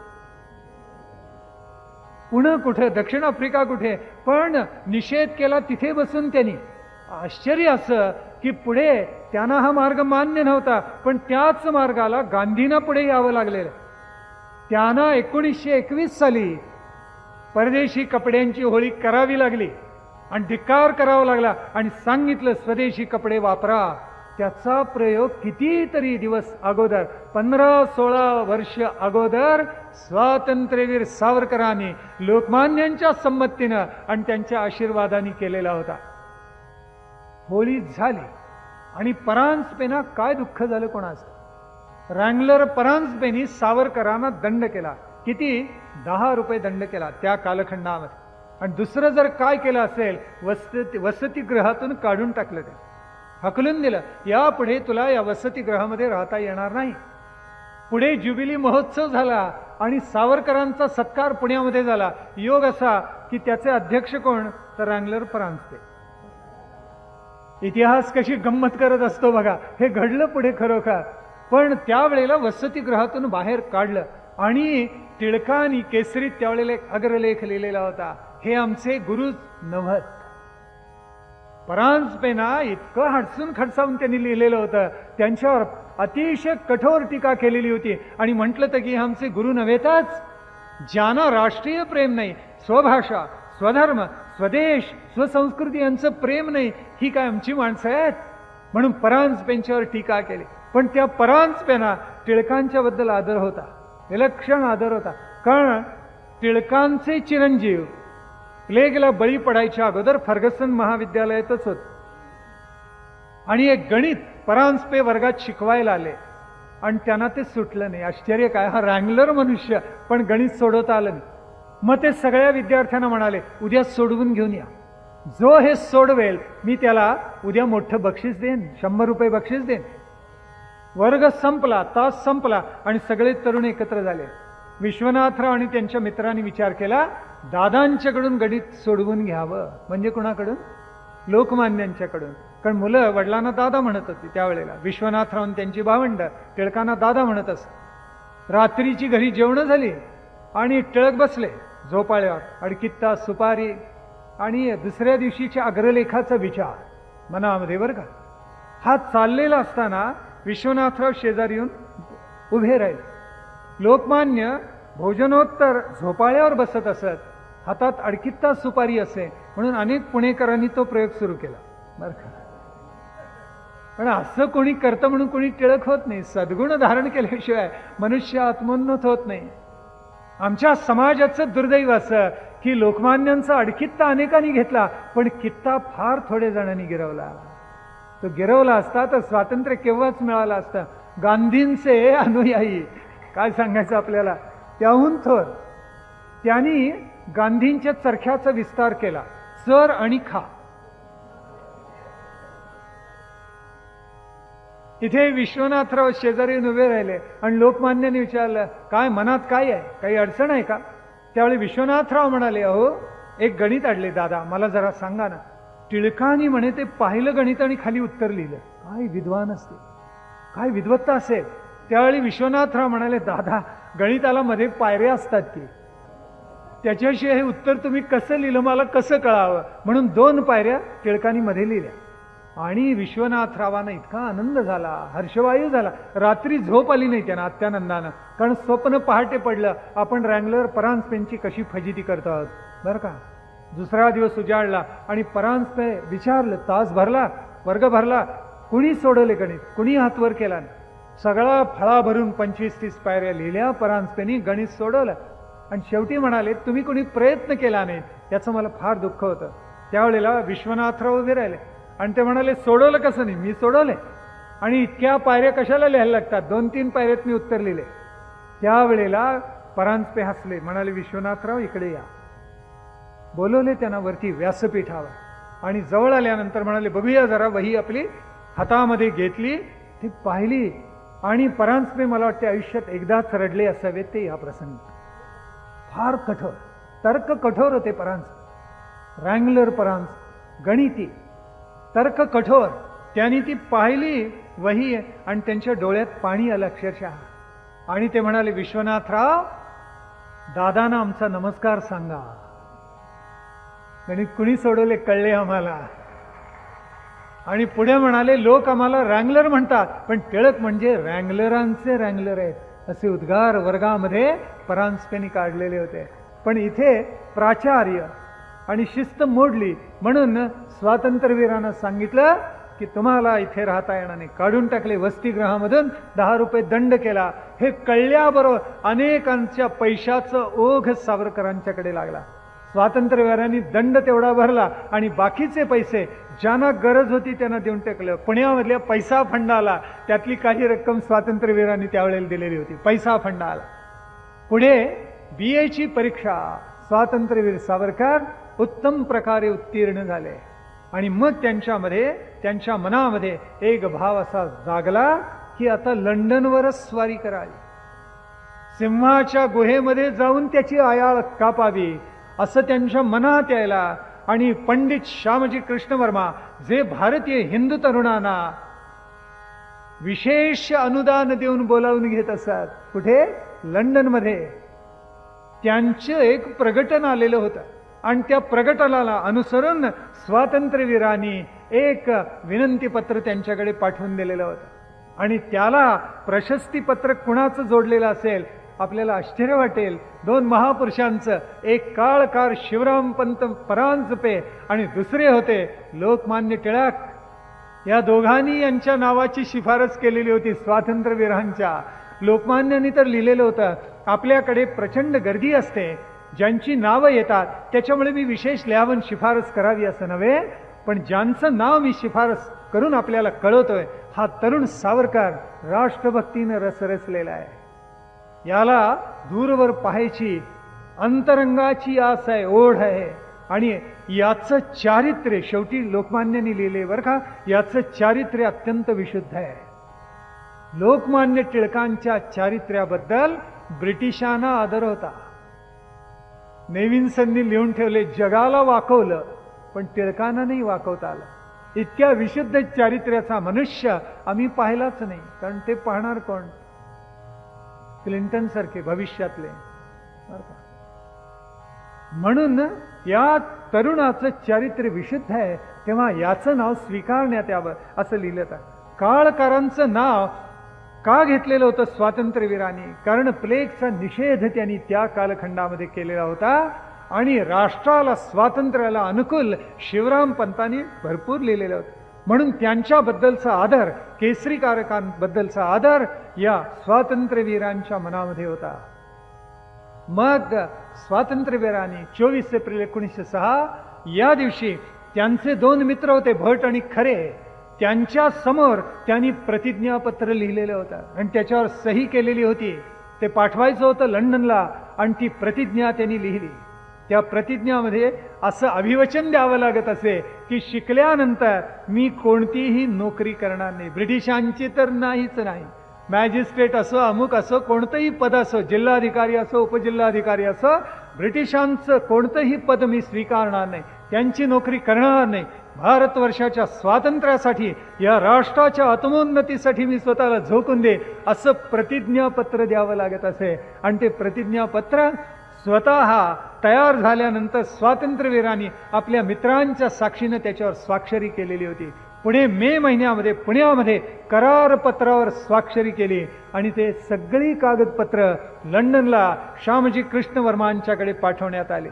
पुणे कुठे, दक्षिण आफ्रिका कुठे, पण निषेध केला तिथे बसून त्यांनी. आश्चर्य असं की पुढे त्यांना हा मार्ग मान्य नव्हता, पण त्याच मार्गाला गांधींना पुढे यावं लागलेलं. त्यांना 1921 साली परदेशी कपड्यांची होळी करावी लागली आणि धिक्कार करावा लागला आणि सांगितलं स्वदेशी कपडे वापरा. त्याचा प्रयोग कितीतरी दिवस अगोदर, 15-16 वर्ष अगोदर स्वातंत्र्यवीर सावरकरांनी लोकमान्यांच्या संमतीनं आणि त्यांच्या आशीर्वादाने केलेला होता. होळी झाली आणि परांजपेना काय दुःख झालं कोणाचं. रँगलर परांजपेनी सावरकरांना दंड केला. किती? 10 रुपये दंड केला त्या कालखंडामध्ये. आणि दुसरं जर काय केलं असेल, वसतिगृहातून काढून टाकलं, ते हकलून दिलं. यापुढे तुला या वसतिगृहामध्ये राहता येणार नाही. पुढे ज्युबिली महोत्सव झाला आणि सावरकरांचा सत्कार पुण्यामध्ये झाला. योग असा की त्याचे अध्यक्ष कोण? तर रँगलर परांजपे. इतिहास कशी गंमत करत असतो बघा. हे घडलं पुढे खरोखर. पण त्यावेळेला वसतिगृहातून बाहेर काढलं आणि टिळकांनी केसरीत त्यावेळेला एक अग्रलेख लिहिलेला होता, हे आमचे गुरुच नव्हत, परांजपेंना इतकं हडसून खडसावून त्यांनी लिहिलेलं होतं, त्यांच्यावर अतिशय कठोर टीका केलेली होती. आणि म्हटलं तर की आमचे गुरु नव्हेतच, ज्यांना राष्ट्रीय प्रेम नाही, स्वभाषा, स्वधर्म, स्वदेश, स्वसंस्कृती यांचं प्रेम नाही, ही काय आमची माणसं आहेत. म्हणून परांजपेंच्यावर टीका केली. पण त्या परांजपेंना टिळकांच्या बद्दल आदर होता, विलक्षण आदर होता. कारण टिळकांचे चिरंजीव प्लेगला बळी पडायच्या अगोदर फर्गसन महाविद्यालयातच होत. आणि एक गणित परांजपे वर्गात शिकवायला आले आणि त्यांना ते सुटलं नाही. आश्चर्य काय, हा रँगलर मनुष्य, पण गणित सोडवता आलं नाही. मग ते सगळ्या विद्यार्थ्यांना म्हणाले, उद्या सोडवून घेऊन या, जो हे सोडवेल मी त्याला उद्या मोठं बक्षीस देईन, 100 रुपये बक्षीस देईन. वर्ग संपला, तास संपला आणि सगळे तरुण एकत्र झाले. विश्वनाथराव आणि त्यांच्या मित्रांनी विचार केला, दादांच्याकडून गणित सोडवून घ्यावं. म्हणजे कुणाकडून? लोकमान्यांच्याकडून. कारण मुलं वडिलांना दादा म्हणत होती त्यावेळेला. विश्वनाथराव त्यांची भावंड टिळकांना दादा म्हणत असत. रात्रीची घरी जेवणं झाली आणि टिळक बसले झोपाळ्यावर, अडकित्ता सुपारी आणि दुसऱ्या दिवशीच्या अग्रलेखाचा विचार मनामध्ये. बरं का, हा चाललेला असताना विश्वनाथराव शेजारी येऊन उभे राहिले. लोकमान्य भोजनोत्तर झोपाळ्यावर बसत असत, हातात अडकित्ता सुपारी असे, म्हणून अनेक पुणेकरांनी तो प्रयोग सुरू केला. बरं का, पण असं कोणी करतं म्हणून कोणी टिळक होत नाही. सद्गुण धारण केल्याशिवाय मनुष्य आत्मोन्नत होत नाही. आमच्या समाजाचं दुर्दैव असं की लोकमान्यांचा अडकित्ता अनेकांनी घेतला, पण कित्ता फार थोडे जणांनी गिरवला. तो गिरवला असता तर स्वातंत्र्य केव्हाच मिळालं असतं. गांधींचे अनुयायी, काय सांगायचं आपल्याला, त्याहून थोर, त्यांनी गांधींच्या चरख्याचा विस्तार केला. चर आणि खा. इथे विश्वनाथराव शेजारी उभे राहिले आणि लोकमान्यांनी विचारलं, काय मनात काय आहे, काही अडचण आहे का? त्यावेळी विश्वनाथराव म्हणाले, अहो एक गणित अडले दादा, मला जरा सांगा ना. टिळकांनी म्हणे ते पाहिलं गणित आणि खाली उत्तर लिहिलं. काय विद्वान असते, काय विद्वत्ता असेल. त्यावेळी विश्वनाथराव म्हणाले, दादा गणिताला मध्ये पायऱ्या असतात की, त्याच्याशिवाय हे उत्तर तुम्ही कसं लिहिलं मला कसं कळावं. म्हणून 2 पायऱ्या टिळकांनी मध्ये लिहिल्या. आणि विश्वनाथरावांना इतका आनंद झाला, हर्षवायू झाला. रात्री झोप आली नाही त्यांना अत्यानंदानं, कारण स्वप्न पहाटे पडलं, आपण रँगलर परांजपेंची कशी फजिती करतो आहोत. बरं का, दुसरा दिवस उजाडला आणि परांजपे विचारलं, तास भरला, वर्ग भरला, कुणी सोडवले गणित, कुणी हात वर केला नाही. सगळा फळा भरून 25-30 पायऱ्या लिहिल्या. परांजपेंनी गणित सोडवलं आणि शेवटी म्हणाले, तुम्ही कुणी प्रयत्न केला नाही, याचं मला फार दुःख होतं. त्यावेळेला विश्वनाथराव उभे राहिले आणि ते म्हणाले, सोडवलं कसं नाही, मी सोडवले. आणि इतक्या पायऱ्या कशाला लिहायला लागतात, 2-3 पायऱ्यात मी उत्तर लिहिले. त्यावेळेला परांजपे हसले, म्हणाले, विश्वनाथराव इकडे या. बोलवले त्यांना वरती व्यासपीठावर आणि जवळ आल्यानंतर म्हणाले, बघूया जरा. वही आपली हातामध्ये घेतली, ती पाहिली आणि परांजपे मला वाटते आयुष्यात एकदाच रडले असावेत ते या प्रसंगी. फार कठोर, तर्क कठोर होते परांजपे. रँगलर परांजपे, गणिती, तर्क कठोर. त्यांनी ती पाहिली वही आणि त्यांच्या डोळ्यात पाणी आलं अक्षरशः. आणि ते म्हणाले, विश्वनाथराव दादांना आमचा नमस्कार सांगा. गणित कुणी सोडवले कळले आम्हाला. आणि पुढे म्हणाले, लोक आम्हाला रँगलर म्हणतात, पण टिळक म्हणजे रँगलरांचे रँगलर आहेत, असे उद्गार वर्गामध्ये परांजपेंनी काढलेले होते. पण इथे प्राचार्य आणि शिस्त मोडली म्हणून स्वातंत्र्यवीरांना सांगितलं की तुम्हाला इथे राहता येणार नाही. काढून टाकले वसतिगृहामधून, 10 रुपये दंड केला. हे कळल्याबरोबर अनेकांच्या पैशाचं ओघ सावरकरांच्याकडे लागला. स्वातंत्र्यवीरांनी दंड तेवढा भरला आणि बाकीचे पैसे ज्यांना गरज होती त्यांना देऊन टाकलं. पुण्यामधल्या पैसा फंडाला त्यातली काही रक्कम स्वातंत्र्यवीरांनी त्यावेळेला दिलेली होती. पैसा फंडाला. पुढे BA ची परीक्षा स्वातंत्र्यवीर सावरकर उत्तम प्रकारे उत्तीर्ण झाले. आणि मग त्यांच्या मनामध्ये एक भाव असा जागला की आता लंडनवरच स्वारी करावी, सिंहाच्या गुहेमध्ये जाऊन त्याची आयाळ कापावी, असं त्यांच्या मनात यायला. आणि पंडित श्यामजी कृष्ण वर्मा जे भारतीय हिंदू तरुणांना विशेष अनुदान देऊन बोलावून घेत असतात, कुठे? लंडनमध्ये. त्यांचं एक प्रकटन आलेलं होतं आणि त्या प्रकटनाला अनुसरून स्वातंत्र्यवीरांनी एक विनंती पत्र त्यांच्याकडे पाठवून दिलेलं होतं आणि त्याला प्रशस्ती पत्र कुणाचं जोडलेलं असेल आपल्याला आश्चर्य वाटेल. दोन महापुरुषांचं, एक काळकार शिवरामपंत परांजपे आणि दुसरे होते लोकमान्य टिळक. या दोघांनी यांच्या नावाची शिफारस केलेली होती स्वातंत्र्यवीरांच्या. लोकमान्यांनी तर लिहिलेलं होतं, आपल्याकडे प्रचंड गर्दी असते, ज्यांची नावं येतात त्याच्यामुळे मी विशेष लिहावून शिफारस करावी असं नव्हे, पण ज्यांचं नाव मी शिफारस करून आपल्याला कळवतोय हा तरुण सावरकर राष्ट्रभक्तीनं रसरसलेला आहे. याला दूरवर पाहायची अंतरंगाची आस आहे, ओढ आहे आणि याचं चारित्र्य शेवटी लोकमान्यांनी लिहिले बरं का, याचं चारित्र्य अत्यंत विशुद्ध आहे. लोकमान्य टिळकांच्या चारित्र्याबद्दल ब्रिटिशांना आदर होता. नेव्हिन्सननी लिहून ठेवले, जगाला वाकवलं पण टिळकांना नाही वाकवता आलं. इतक्या विशुद्ध चारित्र्याचा मनुष्य आम्ही पाहिलाच नाही, कारण ते पाहणार कोण? क्लिंटन सारखे भविष्यातले. म्हणून या तरुणाचं चारित्र्य विशुद्ध आहे, तेव्हा याचं नाव स्वीकारण्यात यावं असं लिहिलं आहे. काळकारांचं नाव का घेतलेलं होतं स्वातंत्र्यवीरांनी? कारण प्लेगचा निषेध त्यांनी त्या कालखंडामध्ये केलेला होता आणि राष्ट्राला स्वातंत्र्याला अनुकूल शिवराम पंतांनी भरपूर लिहिलेलं होतं. म्हणून त्यांच्याबद्दलचा आदर, केसरीकारकांबद्दलचा आदर या स्वातंत्र्यवीरांच्या मनामध्ये होता. मग स्वातंत्र्यवीरांनी 24 एप्रिल 1906 या दिवशी त्यांचे दोन मित्र होते भट आणि खरे, त्यांच्या समोर त्यांनी प्रतिज्ञापत्र लिहिलेलं होतं आणि त्याच्यावर सही केलेली होती. ते पाठवायचं होतं लंडनला आणि ती प्रतिज्ञा त्यांनी लिहिली. त्या प्रतिज्ञामध्ये असं अभिवचन द्यावं लागत असे की शिकल्यानंतर मी कोणतीही नोकरी करणार नाही, ब्रिटिशांची तर नाहीच नाही. मॅजिस्ट्रेट असो, अमुक असो, कोणतंही पद असो, जिल्हाधिकारी असो, उपजिल्हाधिकारी असो, ब्रिटिशांचं कोणतंही पद मी स्वीकारणार नाही, त्यांची नोकरी करणार नाही. भारतवर्षाच्या स्वातंत्र्यासाठी, या राष्ट्राच्या आत्मोन्नतीसाठी मी स्वतःला झोकून दे असं प्रतिज्ञापत्र द्यावं लागत असे. आणि ते प्रतिज्ञापत्र स्वतः तयार झाल्यानंतर स्वातंत्र्यवीरांनी आपल्या मित्रांच्या साक्षीनं त्याच्यावर स्वाक्षरी केलेली होती. पुढे मे महिन्यामध्ये पुण्यामध्ये करारपत्रावर स्वाक्षरी केली आणि ते सगळी कागदपत्र लंडनला श्यामजी कृष्ण वर्मांच्याकडे पाठवण्यात आले.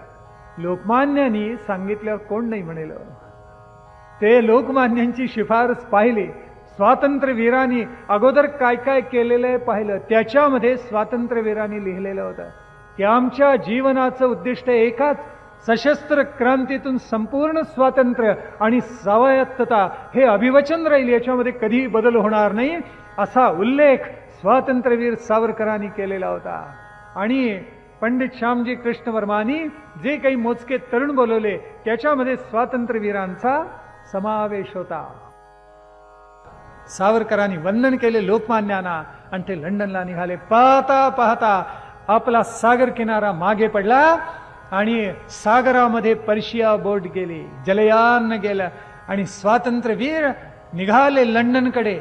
लोकमान्यांनी सांगितल्यावर कोण नाही म्हणेल. ते लोकमान्यांची शिफारस पाहिली, स्वातंत्र्यवीरांनी अगोदर काय काय केलेलं आहे पाहिलं, त्याच्यामध्ये स्वातंत्र्यवीरांनी लिहिलेलं होतं की आमच्या जीवनाचं उद्दिष्ट एकाच, सशस्त्र क्रांतीतून संपूर्ण स्वातंत्र्य आणि स्वायत्तता हे अभिवचन राहील, याच्यामध्ये कधीही बदल होणार नाही असा उल्लेख स्वातंत्र्यवीर सावरकरांनी केलेला होता. आणि पंडित श्यामजी कृष्ण वर्मांनी जे काही मोजके तरुण बोलवले त्याच्यामध्ये स्वातंत्र्यवीरांचा समावेश होता. सावरकरांनी वंदन केले लोकमान्यांना आणि ते लंडनला निघाले. पाहता पाहता आपला सागर किनारा मागे पडला आणि सागरामध्ये पर्शिया बोट गेली, जलयान गेलं आणि स्वातंत्र्यवीर निघाले लंडनकडे.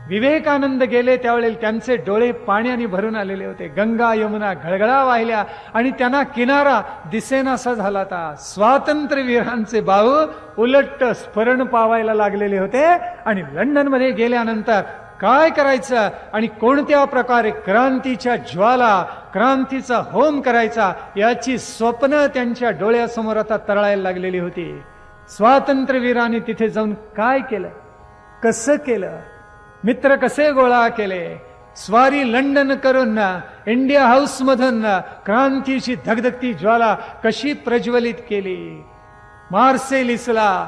विवेकानंद गेले त्यावेळेला त्यांचे डोळे पाण्याने भरून आलेले होते. गंगा यमुना घळघळा वाहिल्या आणि त्यांना किनारा दिसेनासा झाला होता. स्वातंत्र्यवीरांचे बाहू उलट स्फरण पावायला लागलेले होते आणि लंडनमध्ये गेल्यानंतर काय करायचं आणि कोणत्या प्रकारे क्रांतीच्या ज्वाला, क्रांतीचा होम करायचा याची स्वप्न त्यांच्या डोळ्यासमोर आता तरळायला लागलेली होती. स्वातंत्र्यवीरांनी तिथे जाऊन काय केलं, कसं केलं, मित्र कसे गोळा केले, स्वारी लंडन करून इंडिया हाऊस मधून क्रांतीची धगधगती ज्वाला कशी प्रज्वलित केली. मार्सेलिसला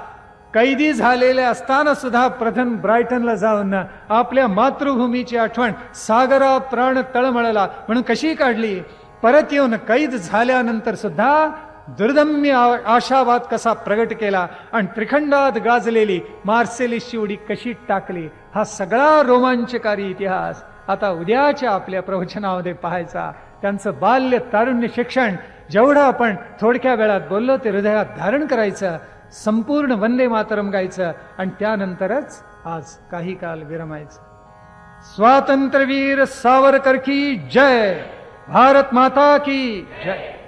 कैदी झालेले असताना सुद्धा प्रथम ब्रायटनला जाऊन आपल्या मातृभूमीची आठवण सागरा प्राण तळमळला म्हणून कशी काढली. परत येऊन कैद झाल्यानंतर सुद्धा दुर्दम्य आशावाद कसा प्रगट केला आणि त्रिखंडात गाजलेली मार्सेलिसची उडी कशी टाकली. हा सगळा रोमांचकारी इतिहास आता उद्याच्या आपल्या प्रवचनामध्ये पाहायचा. त्यांचं बाल्य तारुण्य शिक्षण जेवढं आपण थोडक्या वेळात बोललो ते हृदयात धारण करायचं, संपूर्ण वंदे मातरम गायचं आणि त्यानंतरच आज काही काल विरमायचं. स्वातंत्र्यवीर सावरकर की जय, भारत माता की जय.